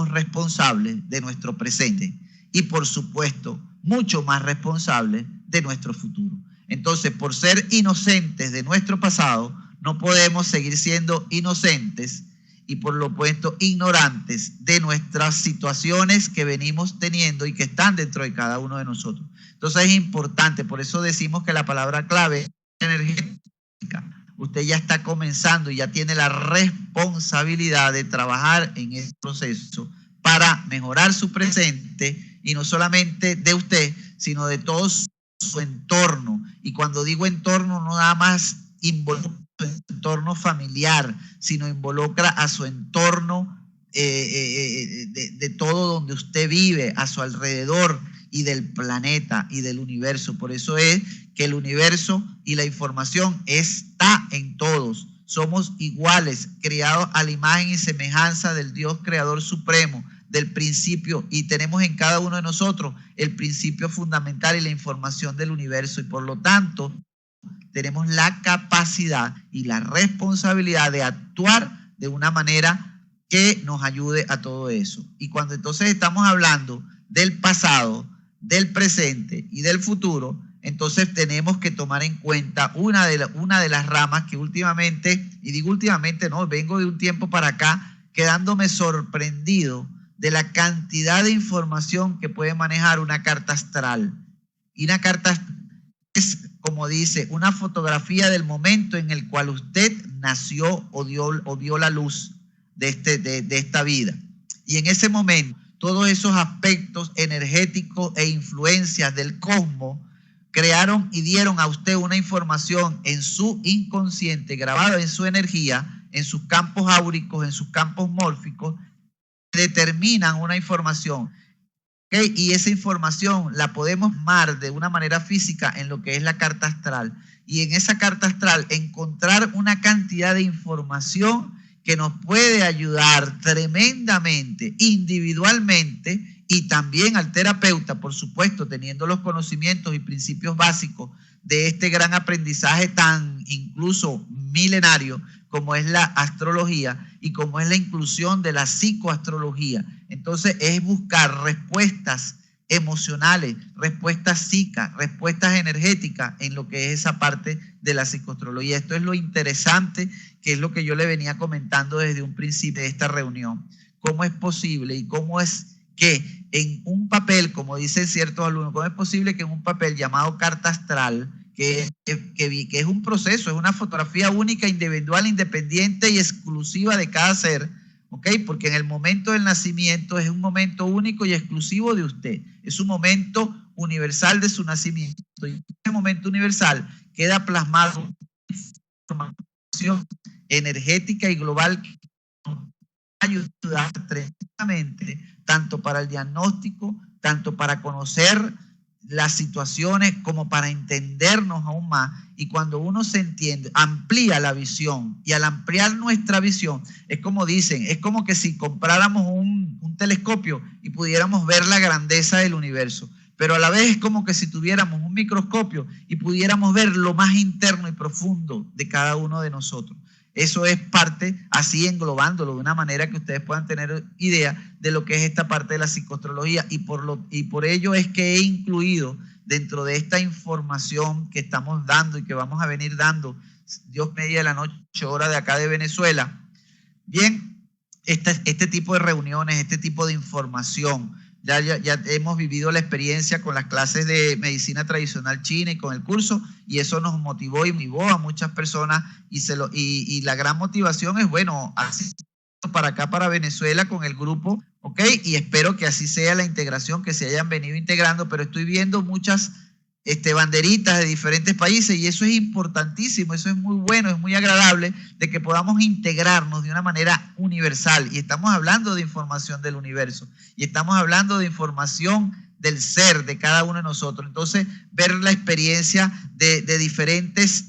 responsables de nuestro presente y por supuesto mucho más responsables de nuestro futuro. Entonces, por ser inocentes de nuestro pasado, no podemos seguir siendo inocentes y por lo opuesto ignorantes de nuestras situaciones que venimos teniendo y que están dentro de cada uno de nosotros. Entonces es importante, por eso decimos que la palabra clave es energética. Usted ya está comenzando y ya tiene la responsabilidad de trabajar en ese proceso para mejorar su presente, y no solamente de usted, sino de todo su entorno. Y cuando digo entorno, no nada más involucra su entorno familiar, sino involucra a su entorno de todo donde usted vive, a su alrededor, y del planeta y del universo. Por eso es que el universo y la información está en todos. Somos iguales, creados a la imagen y semejanza del Dios Creador Supremo, del principio, y tenemos en cada uno de nosotros el principio fundamental y la información del universo, y por lo tanto tenemos la capacidad y la responsabilidad de actuar de una manera que nos ayude a todo eso. Y cuando entonces estamos hablando del pasado, del presente y del futuro, entonces tenemos que tomar en cuenta una de las ramas que últimamente, y digo últimamente, no, vengo de un tiempo para acá quedándome sorprendido de la cantidad de información que puede manejar una carta astral. Y una carta es, como dice, una fotografía del momento en el cual usted nació o vio la luz de esta vida. Y en ese momento, todos esos aspectos energéticos e influencias del cosmos crearon y dieron a usted una información en su inconsciente, grabada en su energía, en sus campos áuricos, en sus campos mórficos, determinan una información. ¿Okay? Y esa información la podemos tomar de una manera física en lo que es la carta astral. Y en esa carta astral encontrar una cantidad de información que nos puede ayudar tremendamente, individualmente, y también al terapeuta, por supuesto, teniendo los conocimientos y principios básicos de este gran aprendizaje tan incluso milenario como es la astrología y como es la inclusión de la psicoastrología. Entonces es buscar respuestas emocionales, respuestas psíquicas, respuestas energéticas en lo que es esa parte de la psicoastrología. Esto es lo interesante, que es lo que yo le venía comentando desde un principio de esta reunión. ¿Cómo es posible y cómo es que en un papel, como dicen ciertos alumnos, cómo es posible que en un papel llamado carta astral, que es un proceso, es una fotografía única, individual, independiente y exclusiva de cada ser, ¿ok? Porque en el momento del nacimiento es un momento único y exclusivo de usted, es un momento universal de su nacimiento, y en ese momento universal queda plasmado información energética y global que nos va a ayudar tremendamente, tanto para el diagnóstico, tanto para conocer las situaciones como para entendernos aún más. Y cuando uno se entiende, amplía la visión, y al ampliar nuestra visión, es como dicen, es como que si compráramos un telescopio y pudiéramos ver la grandeza del universo, pero a la vez es como que si tuviéramos un microscopio y pudiéramos ver lo más interno y profundo de cada uno de nosotros. Eso es parte, así englobándolo de una manera que ustedes puedan tener idea de lo que es esta parte de la psicoastrología, y por ello es que he incluido dentro de esta información que estamos dando y que vamos a venir dando, Dios media de la noche, hora de acá de Venezuela, bien, este tipo de reuniones, este tipo de información. Ya hemos vivido la experiencia con las clases de medicina tradicional china y con el curso, y eso nos motivó y motivó a muchas personas, y la gran motivación es, bueno, así para acá, para Venezuela con el grupo, ¿ok? Y espero que así sea la integración, que se hayan venido integrando, pero estoy viendo muchas banderitas de diferentes países, y eso es importantísimo, eso es muy bueno, es muy agradable de que podamos integrarnos de una manera universal. Y estamos hablando de información del universo, y estamos hablando de información del ser de cada uno de nosotros. Entonces, ver la experiencia de diferentes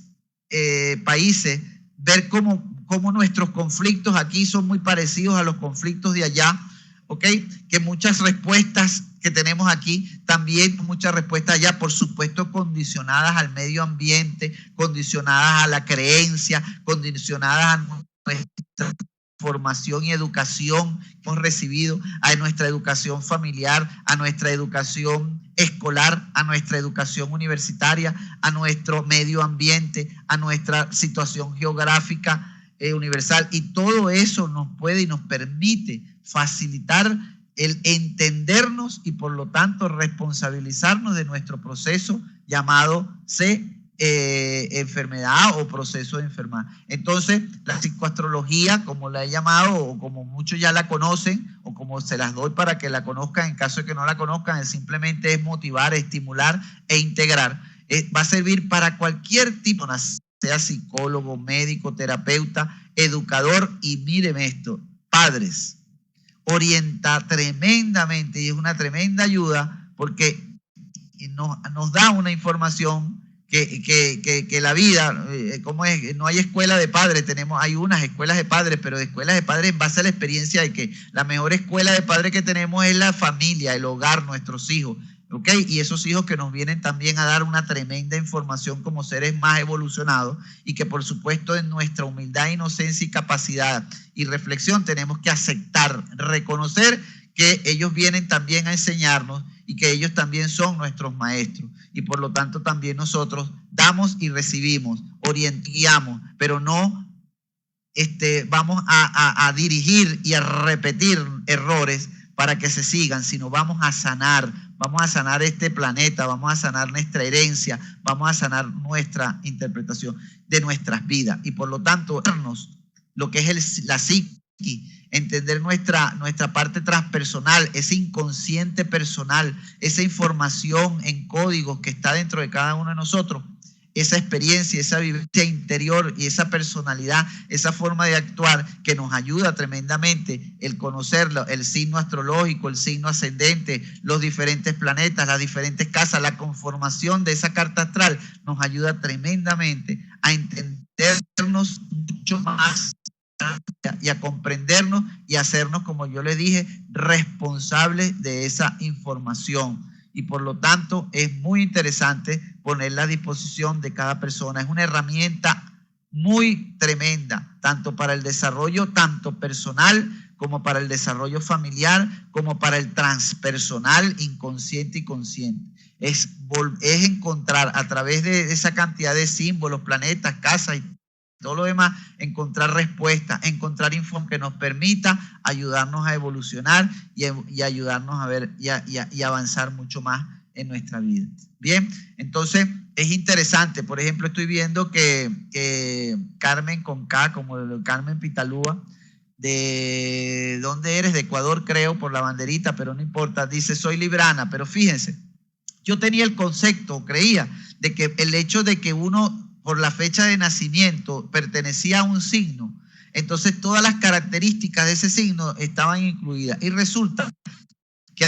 países, ver cómo nuestros conflictos aquí son muy parecidos a los conflictos de allá, ¿ok? Que muchas respuestas que tenemos aquí, también muchas respuestas allá, por supuesto condicionadas al medio ambiente, condicionadas a la creencia, condicionadas a nuestra formación y educación que hemos recibido, a nuestra educación familiar, a nuestra educación escolar, a nuestra educación universitaria, a nuestro medio ambiente, a nuestra situación geográfica universal, y todo eso nos puede y nos permite facilitar el entendernos y por lo tanto responsabilizarnos de nuestro proceso llamado enfermedad o proceso de enfermedad. Entonces, la psicoastrología, como la he llamado, o como muchos ya la conocen, o como se las doy para que la conozcan en caso de que no la conozcan, simplemente es motivar, estimular e integrar. Va a servir para cualquier tipo, sea psicólogo, médico, terapeuta, educador, y míreme esto, padres. Orienta tremendamente, y es una tremenda ayuda porque nos da una información que la vida, ¿cómo es? No hay escuela de padres, hay unas escuelas de padres, pero de escuelas de padres en base a la experiencia de que la mejor escuela de padres que tenemos es la familia, el hogar, nuestros hijos, ¿ok? Y esos hijos que nos vienen también a dar una tremenda información como seres más evolucionados, y que por supuesto en nuestra humildad, inocencia y capacidad y reflexión tenemos que aceptar, reconocer que ellos vienen también a enseñarnos y que ellos también son nuestros maestros, y por lo tanto también nosotros damos y recibimos, orientamos, pero no vamos a dirigir y a repetir errores para que se sigan, sino vamos a sanar este planeta, vamos a sanar nuestra herencia, vamos a sanar nuestra interpretación de nuestras vidas, y por lo tanto lo que es la psiqui entender nuestra parte transpersonal, ese inconsciente personal, esa información en códigos que está dentro de cada uno de nosotros, esa experiencia, esa vivencia interior y esa personalidad, esa forma de actuar que nos ayuda tremendamente el conocerlo, el signo astrológico, el signo ascendente, los diferentes planetas, las diferentes casas, la conformación de esa carta astral nos ayuda tremendamente a entendernos mucho más y a comprendernos y a hacernos, como yo les dije, responsables de esa información. Y por lo tanto es muy interesante ponerla a disposición de cada persona. Es una herramienta muy tremenda, tanto para el desarrollo tanto personal como para el desarrollo familiar, como para el transpersonal, inconsciente y consciente. Es encontrar a través de esa cantidad de símbolos, planetas, casas y todo lo demás, encontrar respuestas, encontrar información que nos permita ayudarnos a evolucionar y ayudarnos a ver y avanzar mucho más en nuestra vida. Bien, entonces es interesante. Por ejemplo, estoy viendo que Carmen con K, como Carmen Pitalúa, ¿de dónde eres? De Ecuador, creo, por la banderita, pero no importa. Dice, soy librana, pero fíjense, yo tenía el concepto, creía, de que el hecho de que uno por la fecha de nacimiento pertenecía a un signo, entonces todas las características de ese signo estaban incluidas. Y resulta que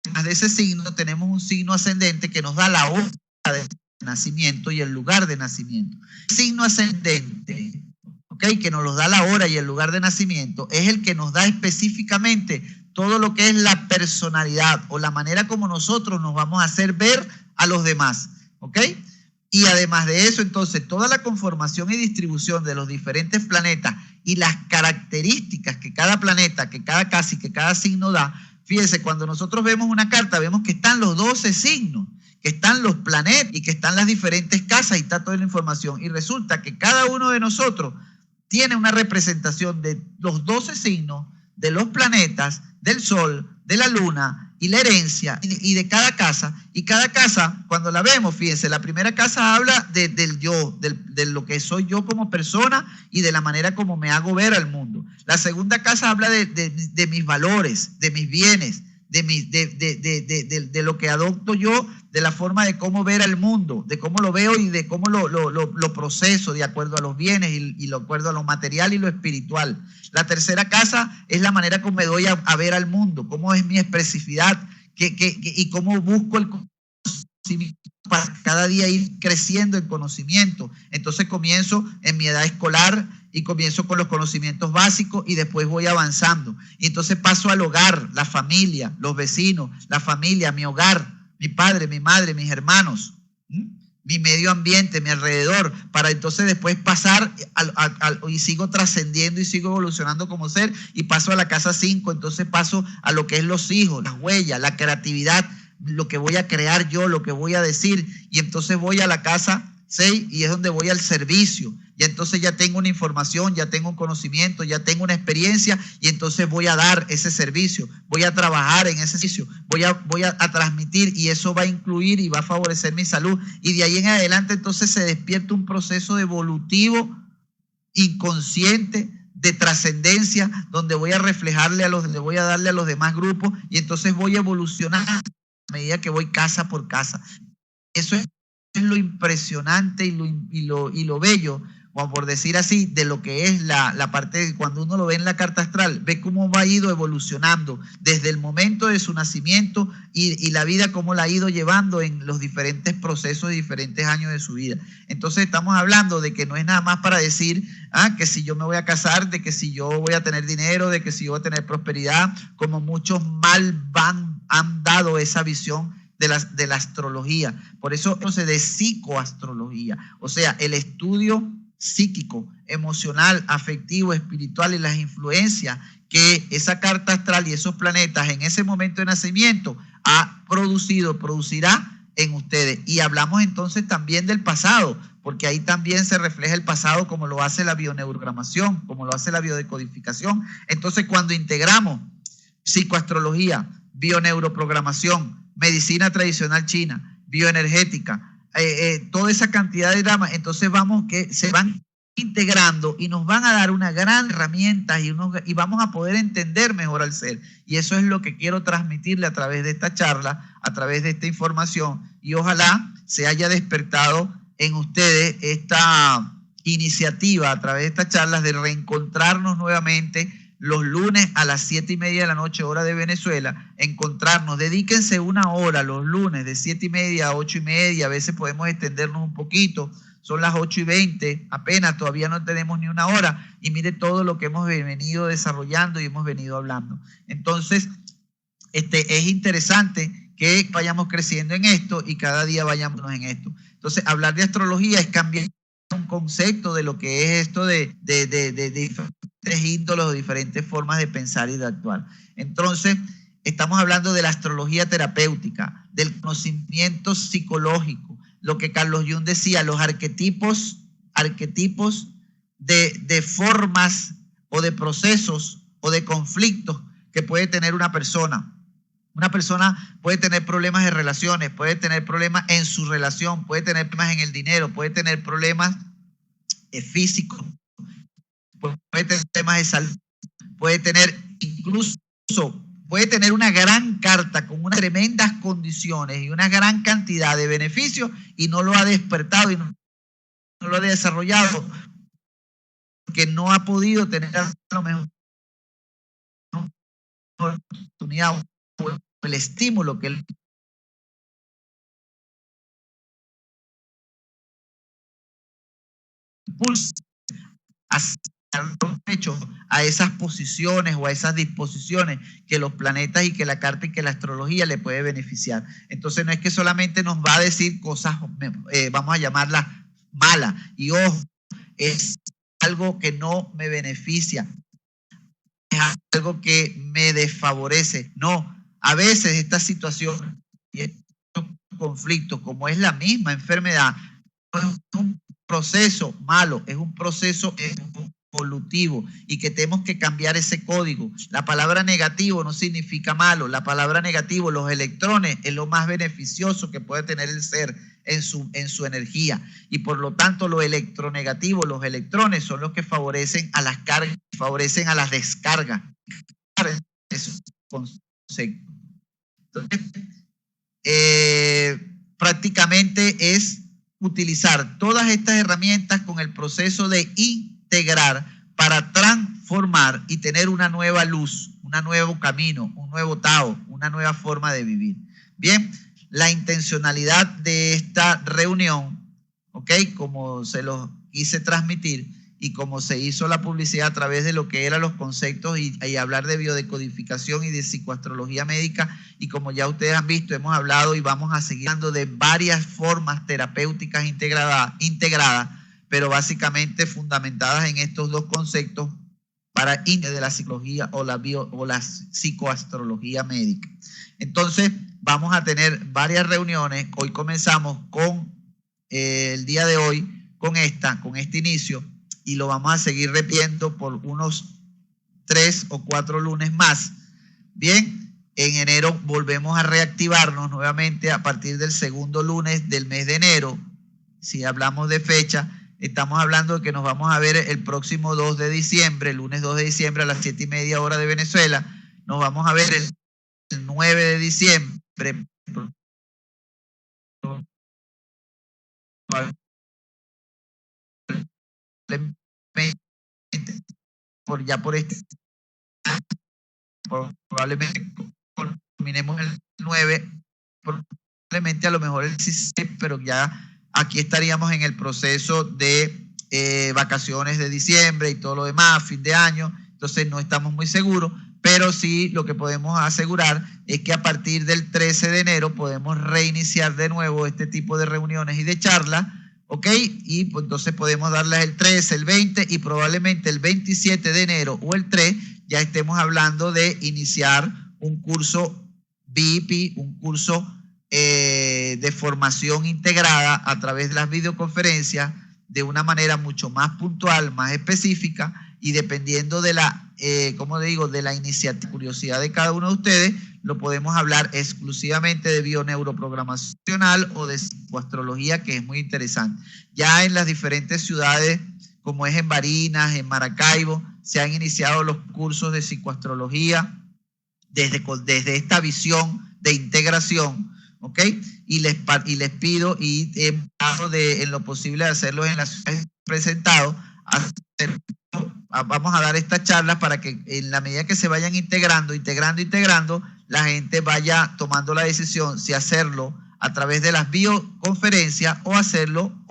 además de ese signo tenemos un signo ascendente que nos da la hora de nacimiento y el lugar de nacimiento. El signo ascendente, ¿okay?, que nos lo da la hora y el lugar de nacimiento, es el que nos da específicamente todo lo que es la personalidad o la manera como nosotros nos vamos a hacer ver a los demás, ¿ok? Y además de eso, entonces, toda la conformación y distribución de los diferentes planetas y las características que cada planeta, que cada casa y que cada signo da, fíjense, cuando nosotros vemos una carta, vemos que están los 12 signos, que están los planetas y que están las diferentes casas y está toda la información. Y resulta que cada uno de nosotros tiene una representación de los 12 signos, de los planetas, del Sol, de la Luna y la herencia y de cada casa. Y cada casa, cuando la vemos, fíjense, la primera casa habla del yo, de lo que soy yo como persona y de la manera como me hago ver al mundo. La segunda casa habla de mis valores, de mis bienes, de lo que adopto yo, de la forma de cómo ver al mundo, de cómo lo veo y de cómo lo proceso de acuerdo a los bienes y de acuerdo a lo material y lo espiritual. La tercera casa es la manera como me doy a ver al mundo, cómo es mi expresividad y cómo busco el conocimiento para cada día ir creciendo en conocimiento. Entonces comienzo en mi edad escolar y comienzo con los conocimientos básicos y después voy avanzando. Y entonces paso al hogar, la familia, los vecinos, la familia, mi hogar, mi padre, mi madre, mis hermanos, mi medio ambiente, mi alrededor, para entonces después pasar y sigo trascendiendo y sigo evolucionando como ser y paso a la casa 5, entonces paso a lo que es los hijos, las huellas, la creatividad, lo que voy a crear yo, lo que voy a decir, y entonces voy a la casa 6 y es donde voy al servicio. Y entonces ya tengo una información, ya tengo un conocimiento, ya tengo una experiencia y entonces voy a dar ese servicio, voy a trabajar en ese servicio, voy a transmitir y eso va a incluir y va a favorecer mi salud. Y de ahí en adelante entonces se despierta un proceso evolutivo inconsciente de trascendencia donde voy a reflejarle le voy a darle a los demás grupos y entonces voy a evolucionar a medida que voy casa por casa. Eso es lo impresionante y lo bello, como por decir así, de lo que es la parte de cuando uno lo ve en la carta astral, ve cómo va ido evolucionando desde el momento de su nacimiento y la vida cómo la ha ido llevando en los diferentes procesos y diferentes años de su vida. Entonces estamos hablando de que no es nada más para decir que si yo me voy a casar, de que si yo voy a tener dinero, de que si yo voy a tener prosperidad, como muchos han dado esa visión de la astrología. Por eso de psicoastrología, o sea, el estudio psíquico, emocional, afectivo, espiritual y las influencias que esa carta astral y esos planetas en ese momento de nacimiento ha producirá en ustedes. Y hablamos entonces también del pasado, porque ahí también se refleja el pasado como lo hace la bioneurogramación, como lo hace la biodecodificación. Entonces cuando integramos psicoastrología, bioneuroprogramación, medicina tradicional china, bioenergética, toda esa cantidad de dramas, entonces vamos que se van integrando y nos van a dar una gran herramienta y vamos a poder entender mejor al ser. Y eso es lo que quiero transmitirle a través de esta charla, a través de esta información, y ojalá se haya despertado en ustedes esta iniciativa a través de estas charlas de reencontrarnos nuevamente los lunes a las 7:30 de la noche, hora de Venezuela, encontrarnos, dedíquense una hora los lunes de 7:30 a 8:30, a veces podemos extendernos un poquito, son las 8:20, apenas, todavía no tenemos ni una hora, y mire todo lo que hemos venido desarrollando y hemos venido hablando. Entonces, es interesante que vayamos creciendo en esto y cada día vayamos en esto. Entonces, hablar de astrología es cambiar un concepto de lo que es esto de diferentes índoles o diferentes formas de pensar y de actuar. Entonces, estamos hablando de la astrología terapéutica, del conocimiento psicológico, lo que Carlos Jung decía, los arquetipos de formas o de procesos o de conflictos que puede tener una persona. Una persona puede tener problemas de relaciones, puede tener problemas en su relación, puede tener problemas en el dinero, puede tener problemas físicos, puede tener temas de salud, puede tener puede tener una gran carta con unas tremendas condiciones y una gran cantidad de beneficios y no lo ha despertado y no lo ha desarrollado porque no ha podido tener a lo mejor una oportunidad o el estímulo que él impulsa a esas posiciones o a esas disposiciones que los planetas y que la carta y que la astrología le puede beneficiar. Entonces no es que solamente nos va a decir cosas, vamos a llamarlas malas, y ojo, es algo que no me beneficia, es algo que me desfavorece. No, a veces esta situación y estos conflictos, como es la misma enfermedad, no es un proceso malo, es un proceso evolutivo y que tenemos que cambiar ese código. La palabra negativo no significa malo, la palabra negativo, los electrones, es lo más beneficioso que puede tener el ser en su energía, y por lo tanto lo electronegativo, los electrones son los que favorecen a las cargas, favorecen a las descargas. Eso es un concepto. Entonces, prácticamente es utilizar todas estas herramientas con el proceso de integrar para transformar y tener una nueva luz, un nuevo camino, un nuevo Tao, una nueva forma de vivir. Bien, la intencionalidad de esta reunión, ¿ok? Como se los quise transmitir y como se hizo la publicidad a través de lo que eran los conceptos y hablar de biodecodificación y de psicoastrología médica, y como ya ustedes han visto, hemos hablado y vamos a seguir hablando de varias formas terapéuticas integradas, pero básicamente fundamentadas en estos dos conceptos para de la psicología o la psicoastrología médica. Entonces, vamos a tener varias reuniones. Hoy comenzamos con el día de hoy, con este inicio, y lo vamos a seguir repitiendo por unos 3 o 4 lunes más. Bien, en enero volvemos a reactivarnos nuevamente a partir del segundo lunes del mes de enero. Si hablamos de fecha, estamos hablando de que nos vamos a ver el próximo 2 de diciembre, el lunes 2 de diciembre a las 7:30 hora de Venezuela. Nos vamos a ver el 9 de diciembre. Probablemente terminemos el 9, probablemente a lo mejor el 16, pero ya aquí estaríamos en el proceso de vacaciones de diciembre y todo lo demás, fin de año, entonces no estamos muy seguros, pero sí lo que podemos asegurar es que a partir del 13 de enero podemos reiniciar de nuevo este tipo de reuniones y de charlas, ¿ok? Y pues entonces podemos darles el 13, el 20 y probablemente el 27 de enero o el 3 ya estemos hablando de iniciar un curso VIP, un curso de formación integrada a través de las videoconferencias de una manera mucho más puntual, más específica, y dependiendo de la, como digo, de la iniciativa, curiosidad de cada uno de ustedes, lo podemos hablar exclusivamente de bioneuroprogramacional o de psicoastrología, que es muy interesante. Ya en las diferentes ciudades como es en Barinas, en Maracaibo, se han iniciado los cursos de psicoastrología desde esta visión de integración, ¿ok? Y les pido, y en lo posible de hacerlos en las ciudades presentados, vamos a dar estas charlas para que en la medida que se vayan integrando, la gente vaya tomando la decisión si hacerlo a través de las videoconferencias o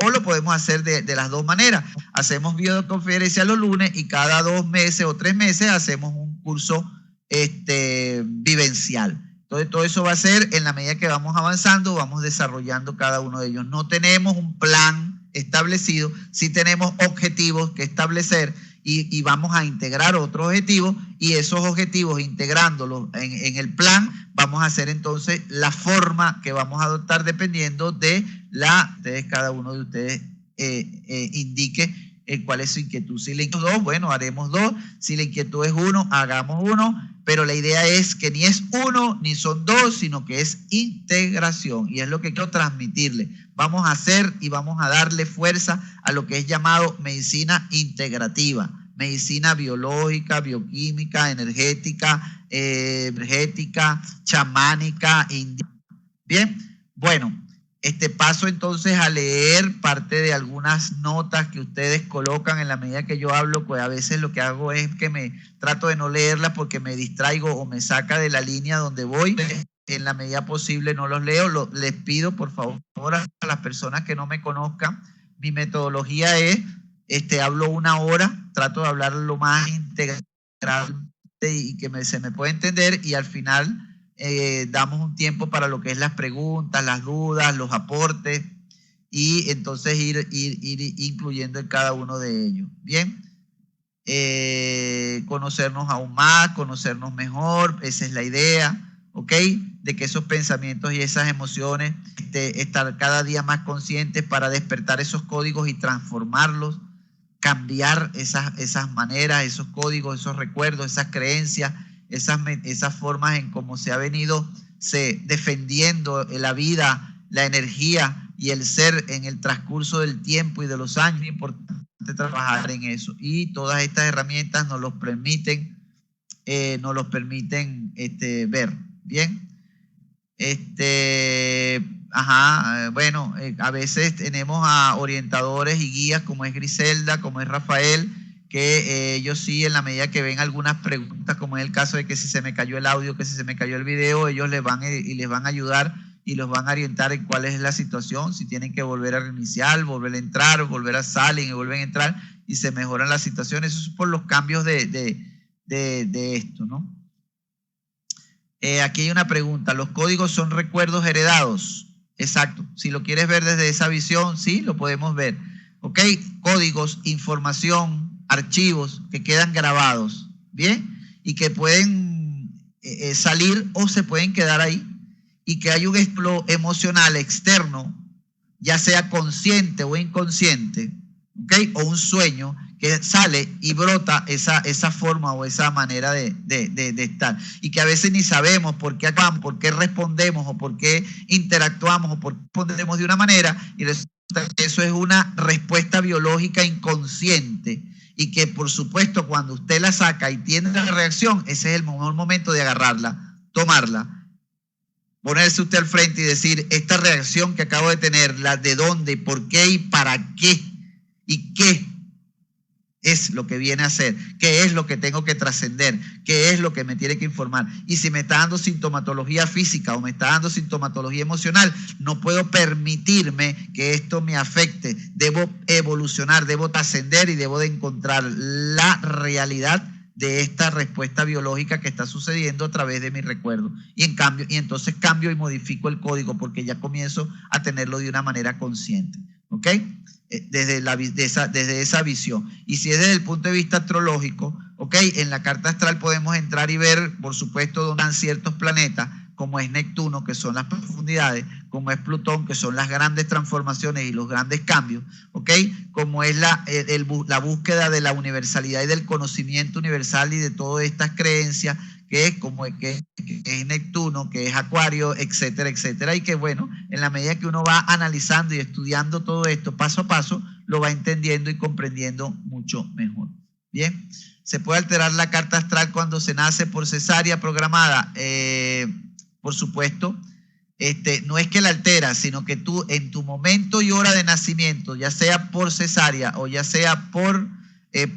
lo podemos hacer de las dos maneras. Hacemos videoconferencias los lunes y cada 2 meses o 3 meses hacemos un curso vivencial. Entonces todo eso va a ser en la medida que vamos avanzando, vamos desarrollando cada uno de ellos. No tenemos un plan establecido, sí tenemos objetivos que establecer y vamos a integrar otros objetivos, y esos objetivos, integrándolos en el plan, vamos a hacer entonces la forma que vamos a adoptar dependiendo de cada uno de ustedes indique cuál es su inquietud. Si la inquietud es 2, bueno, haremos 2. Si la inquietud es 1, hagamos 1. Pero la idea es que ni es 1 ni son 2, sino que es integración. Y es lo que quiero transmitirle. Vamos a hacer y vamos a darle fuerza a lo que es llamado medicina integrativa. Medicina biológica, bioquímica, energética, chamánica, Bien, bueno. Paso entonces a leer parte de algunas notas que ustedes colocan en la medida que yo hablo, pues a veces lo que hago es que me trato de no leerlas porque me distraigo o me saca de la línea donde voy. En la medida posible no los leo. Les pido por favor a las personas que no me conozcan, mi metodología es, hablo 1 hora, trato de hablar lo más integral y que se me pueda entender, y al final damos un tiempo para lo que es las preguntas, las dudas, los aportes, y entonces ir incluyendo en cada uno de ellos. Bien, conocernos aún más, conocernos mejor, esa es la idea, ¿ok? De que esos pensamientos y esas emociones, estar cada día más conscientes para despertar esos códigos y transformarlos, cambiar esas maneras, esos códigos, esos recuerdos, esas creencias, esas formas en cómo se ha venido defendiendo la vida, la energía y el ser en el transcurso del tiempo y de los años. Es importante trabajar en eso, y todas estas herramientas nos los permiten ver. Bien, bueno, a veces tenemos a orientadores y guías como es Griselda, como es Rafael, que ellos sí, en la medida que ven algunas preguntas, como es el caso de que si se me cayó el audio, que si se me cayó el video, ellos les van a ayudar y los van a orientar en cuál es la situación, si tienen que volver a reiniciar, volver a entrar, volver a salir y vuelven a entrar, y se mejoran las situaciones. Eso es por los cambios de esto, ¿no? Aquí hay una pregunta: ¿los códigos son recuerdos heredados? Exacto. Si lo quieres ver desde esa visión, sí, lo podemos ver. ¿Ok? Códigos, información, archivos que quedan grabados, ¿bien? Y que pueden salir o se pueden quedar ahí, y que hay un ejemplo emocional externo, ya sea consciente o inconsciente, ¿ok? O un sueño que sale y brota esa forma o esa manera de estar, y que a veces ni sabemos por qué actuamos, por qué respondemos, o por qué interactuamos, o por qué respondemos de una manera, y resulta que eso es una respuesta biológica inconsciente, y que por supuesto cuando usted la saca y tiene la reacción, ese es el mejor momento de agarrarla, tomarla, ponerse usted al frente y decir: esta reacción que acabo de tener, la de dónde, por qué y para qué, y qué es lo que viene a ser, qué es lo que tengo que trascender, qué es lo que me tiene que informar. Y si me está dando sintomatología física o me está dando sintomatología emocional, no puedo permitirme que esto me afecte. Debo evolucionar, debo trascender y debo de encontrar la realidad de esta respuesta biológica que está sucediendo a través de mi recuerdo. Y entonces cambio y modifico el código, porque ya comienzo a tenerlo de una manera consciente. ¿Ok? Desde esa visión. Y si es desde el punto de vista astrológico, ¿ok? En la carta astral podemos entrar y ver, por supuesto, dónde están ciertos planetas, como es Neptuno, que son las profundidades, como es Plutón, que son las grandes transformaciones y los grandes cambios, ¿ok? Como es la búsqueda de la universalidad y del conocimiento universal y de todas estas creencias que es Neptuno, que es Acuario, etcétera, etcétera, y que bueno, en la medida que uno va analizando y estudiando todo esto paso a paso, lo va entendiendo y comprendiendo mucho mejor. Bien, ¿se puede alterar la carta astral cuando se nace por cesárea programada? Por supuesto. No es que la altera, sino que tú en tu momento y hora de nacimiento, ya sea por cesárea o ya sea por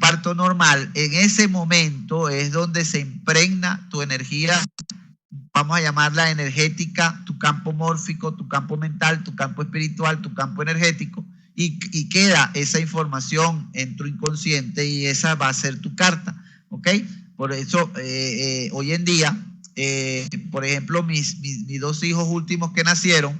parto normal, en ese momento es donde se impregna tu energía, vamos a llamarla energética, tu campo mórfico, tu campo mental, tu campo espiritual, tu campo energético, y queda esa información en tu inconsciente y esa va a ser tu carta, ¿ok? Por eso hoy en día, por ejemplo, mis dos hijos últimos que nacieron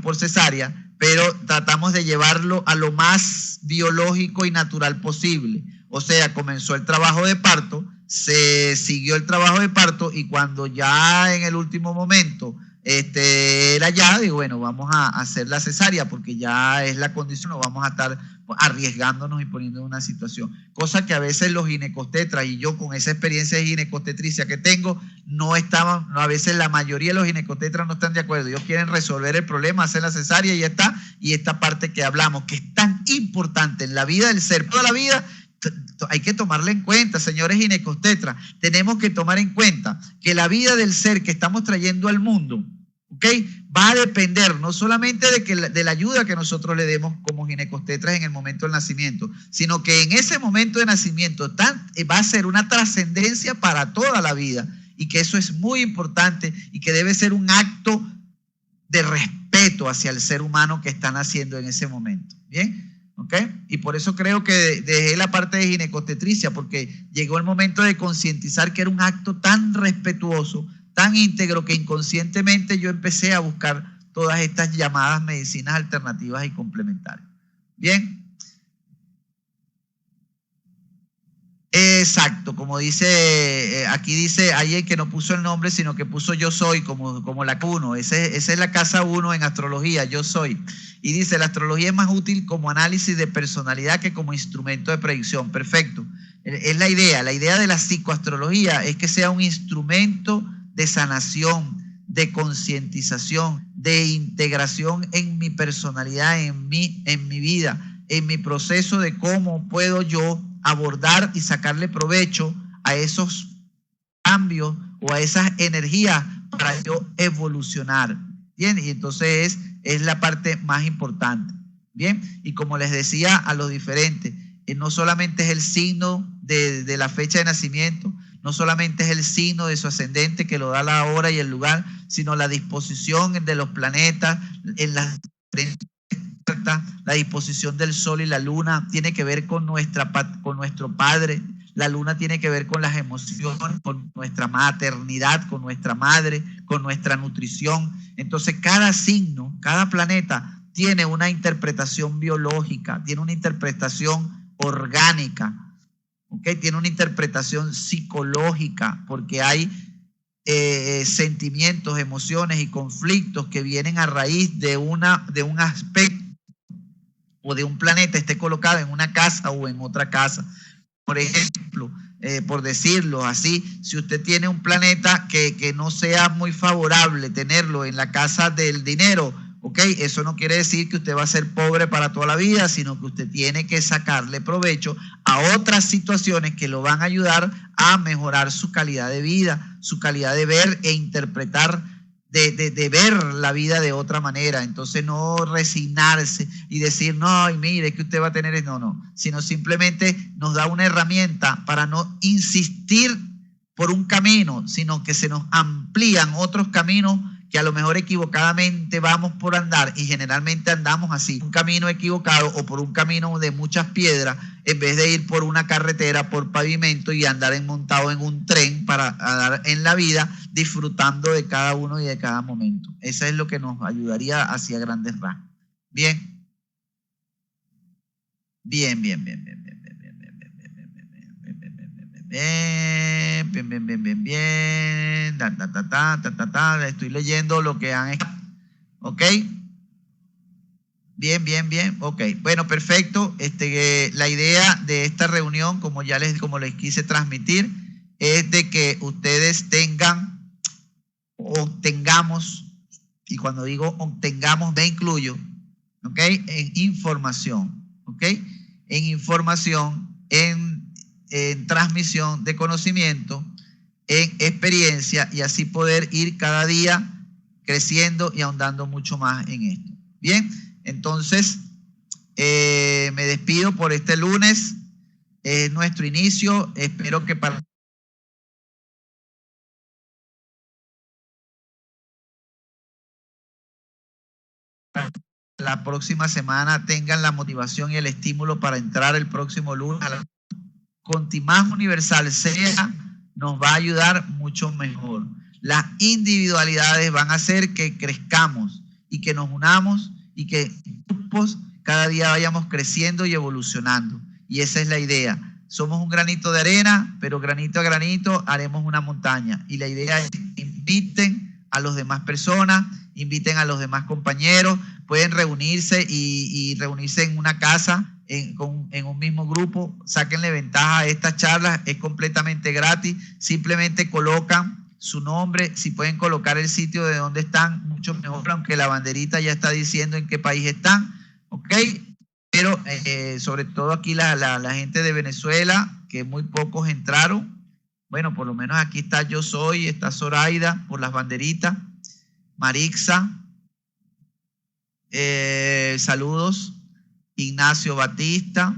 por cesárea, pero tratamos de llevarlo a lo más biológico y natural posible. O sea, comenzó el trabajo de parto, se siguió el trabajo de parto y cuando ya en el último momento era ya, digo, bueno, vamos a hacer la cesárea porque ya es la condición, no vamos a estar arriesgándonos y poniendo en una situación. Cosa que a veces los ginecostetras, y yo con esa experiencia de ginecostetricia que tengo, a veces la mayoría de los ginecostetras no están de acuerdo. Ellos quieren resolver el problema, hacer la cesárea y ya está. Y esta parte que hablamos, que es tan importante en la vida del ser, toda la vida, hay que tomarla en cuenta, señores ginecostetras. Tenemos que tomar en cuenta que la vida del ser que estamos trayendo al mundo, ¿ok?, va a depender no solamente de la ayuda que nosotros le demos como ginecostetras en el momento del nacimiento, sino que en ese momento de nacimiento va a ser una trascendencia para toda la vida, y que eso es muy importante y que debe ser un acto de respeto hacia el ser humano que está naciendo en ese momento. ¿Bien? ¿Ok? Y por eso creo que dejé la parte de ginecostetricia, porque llegó el momento de concientizar que era un acto tan respetuoso, tan íntegro, que inconscientemente yo empecé a buscar todas estas llamadas medicinas alternativas y complementarias. Bien. Exacto, como dice, aquí dice alguien que no puso el nombre, sino que puso yo soy, como la 1. Esa es la casa 1 en astrología, yo soy. Y dice, la astrología es más útil como análisis de personalidad que como instrumento de predicción. Perfecto. Es la idea de la psicoastrología, es que sea un instrumento de sanación, de concientización, de integración en mi personalidad, en mi vida, en mi proceso de cómo puedo yo abordar y sacarle provecho a esos cambios o a esas energías para yo evolucionar. Bien, y entonces es la parte más importante. Bien, y como les decía a los diferentes, no solamente es el signo de la fecha de nacimiento, no solamente es el signo de su ascendente que lo da la hora y el lugar, sino la disposición de los planetas en las diferentes. La disposición del sol y la luna tiene que ver con nuestro padre. La luna tiene que ver con las emociones, con nuestra maternidad, con nuestra madre, con nuestra nutrición. Entonces cada signo, cada planeta tiene una interpretación biológica, tiene una interpretación orgánica, ¿okay? Tiene una interpretación psicológica, porque hay sentimientos, emociones y conflictos que vienen a raíz de un aspecto o de un planeta esté colocado en una casa o en otra casa. Por ejemplo, por decirlo así, si usted tiene un planeta que no sea muy favorable tenerlo en la casa del dinero, ¿ok? Eso no quiere decir que usted va a ser pobre para toda la vida, sino que usted tiene que sacarle provecho a otras situaciones que lo van a ayudar a mejorar su calidad de vida, su calidad de ver e interpretar, de ver la vida de otra manera. Entonces no resignarse y decir, no, y mire, que usted va a tener, no, sino simplemente nos da una herramienta para no insistir por un camino, sino que se nos amplían otros caminos que a lo mejor equivocadamente vamos por andar, y generalmente andamos así, un camino equivocado o por un camino de muchas piedras, en vez de ir por una carretera, por pavimento y andar montado en un tren para andar en la vida, disfrutando de cada uno y de cada momento. Eso es lo que nos ayudaría hacia grandes rasgos. Bien. Bien. Estoy leyendo lo que han escrito. ¿Ok? Bien. Ok. Bueno, perfecto. La idea de esta reunión, como les quise transmitir, es de que ustedes tengan o tengamos, y cuando digo obtengamos me incluyo, ¿ok? En información, ¿ok? En información, en transmisión de conocimiento, en experiencia, y así poder ir cada día creciendo y ahondando mucho más en esto. Bien, entonces me despido por este lunes. Es nuestro inicio. Espero que para la próxima semana tengan la motivación y el estímulo para entrar el próximo lunes. Cuanto más universal sea, nos va a ayudar mucho mejor. Las individualidades van a hacer que crezcamos y que nos unamos y que grupos cada día vayamos creciendo y evolucionando. Y esa es la idea. Somos un granito de arena, pero granito a granito haremos una montaña. Y la idea es que inviten a las demás personas, inviten a los demás compañeros, pueden reunirse y reunirse en una casa, en un mismo grupo, sáquenle ventaja a estas charlas, es completamente gratis, simplemente colocan su nombre, si pueden colocar el sitio de donde están, mucho mejor, aunque la banderita ya está diciendo en qué país están, ¿ok? Pero sobre todo aquí la gente de Venezuela, que muy pocos entraron, bueno, por lo menos aquí está Yo Soy, está Zoraida por las banderitas, Marixa, saludos, Ignacio Batista,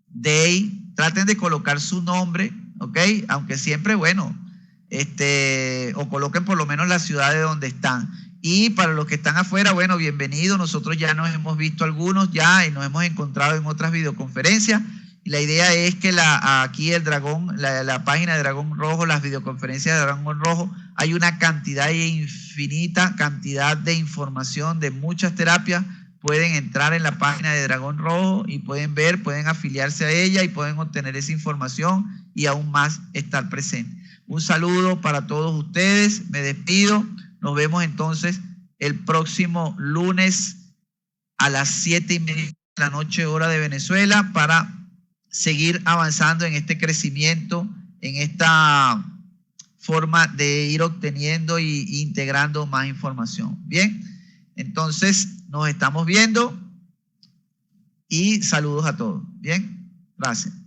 Day, traten de colocar su nombre, ¿ok? Aunque siempre, bueno, o coloquen por lo menos la ciudad de donde están. Y para los que están afuera, bueno, bienvenidos. Nosotros ya nos hemos visto algunos ya y nos hemos encontrado en otras videoconferencias. Y la idea es que aquí el Dragón, la página de Dragón Rojo, las videoconferencias de Dragón Rojo, hay una cantidad infinita, cantidad de información de muchas terapias. Pueden entrar en la página de Dragón Rojo y pueden ver, pueden afiliarse a ella y pueden obtener esa información y aún más estar presente. Un saludo para todos ustedes, me despido. Nos vemos entonces el próximo lunes a las 7:30 de la noche, hora de Venezuela, para seguir avanzando en este crecimiento, en esta forma de ir obteniendo e integrando más información. Bien, entonces nos estamos viendo y saludos a todos. Bien, gracias.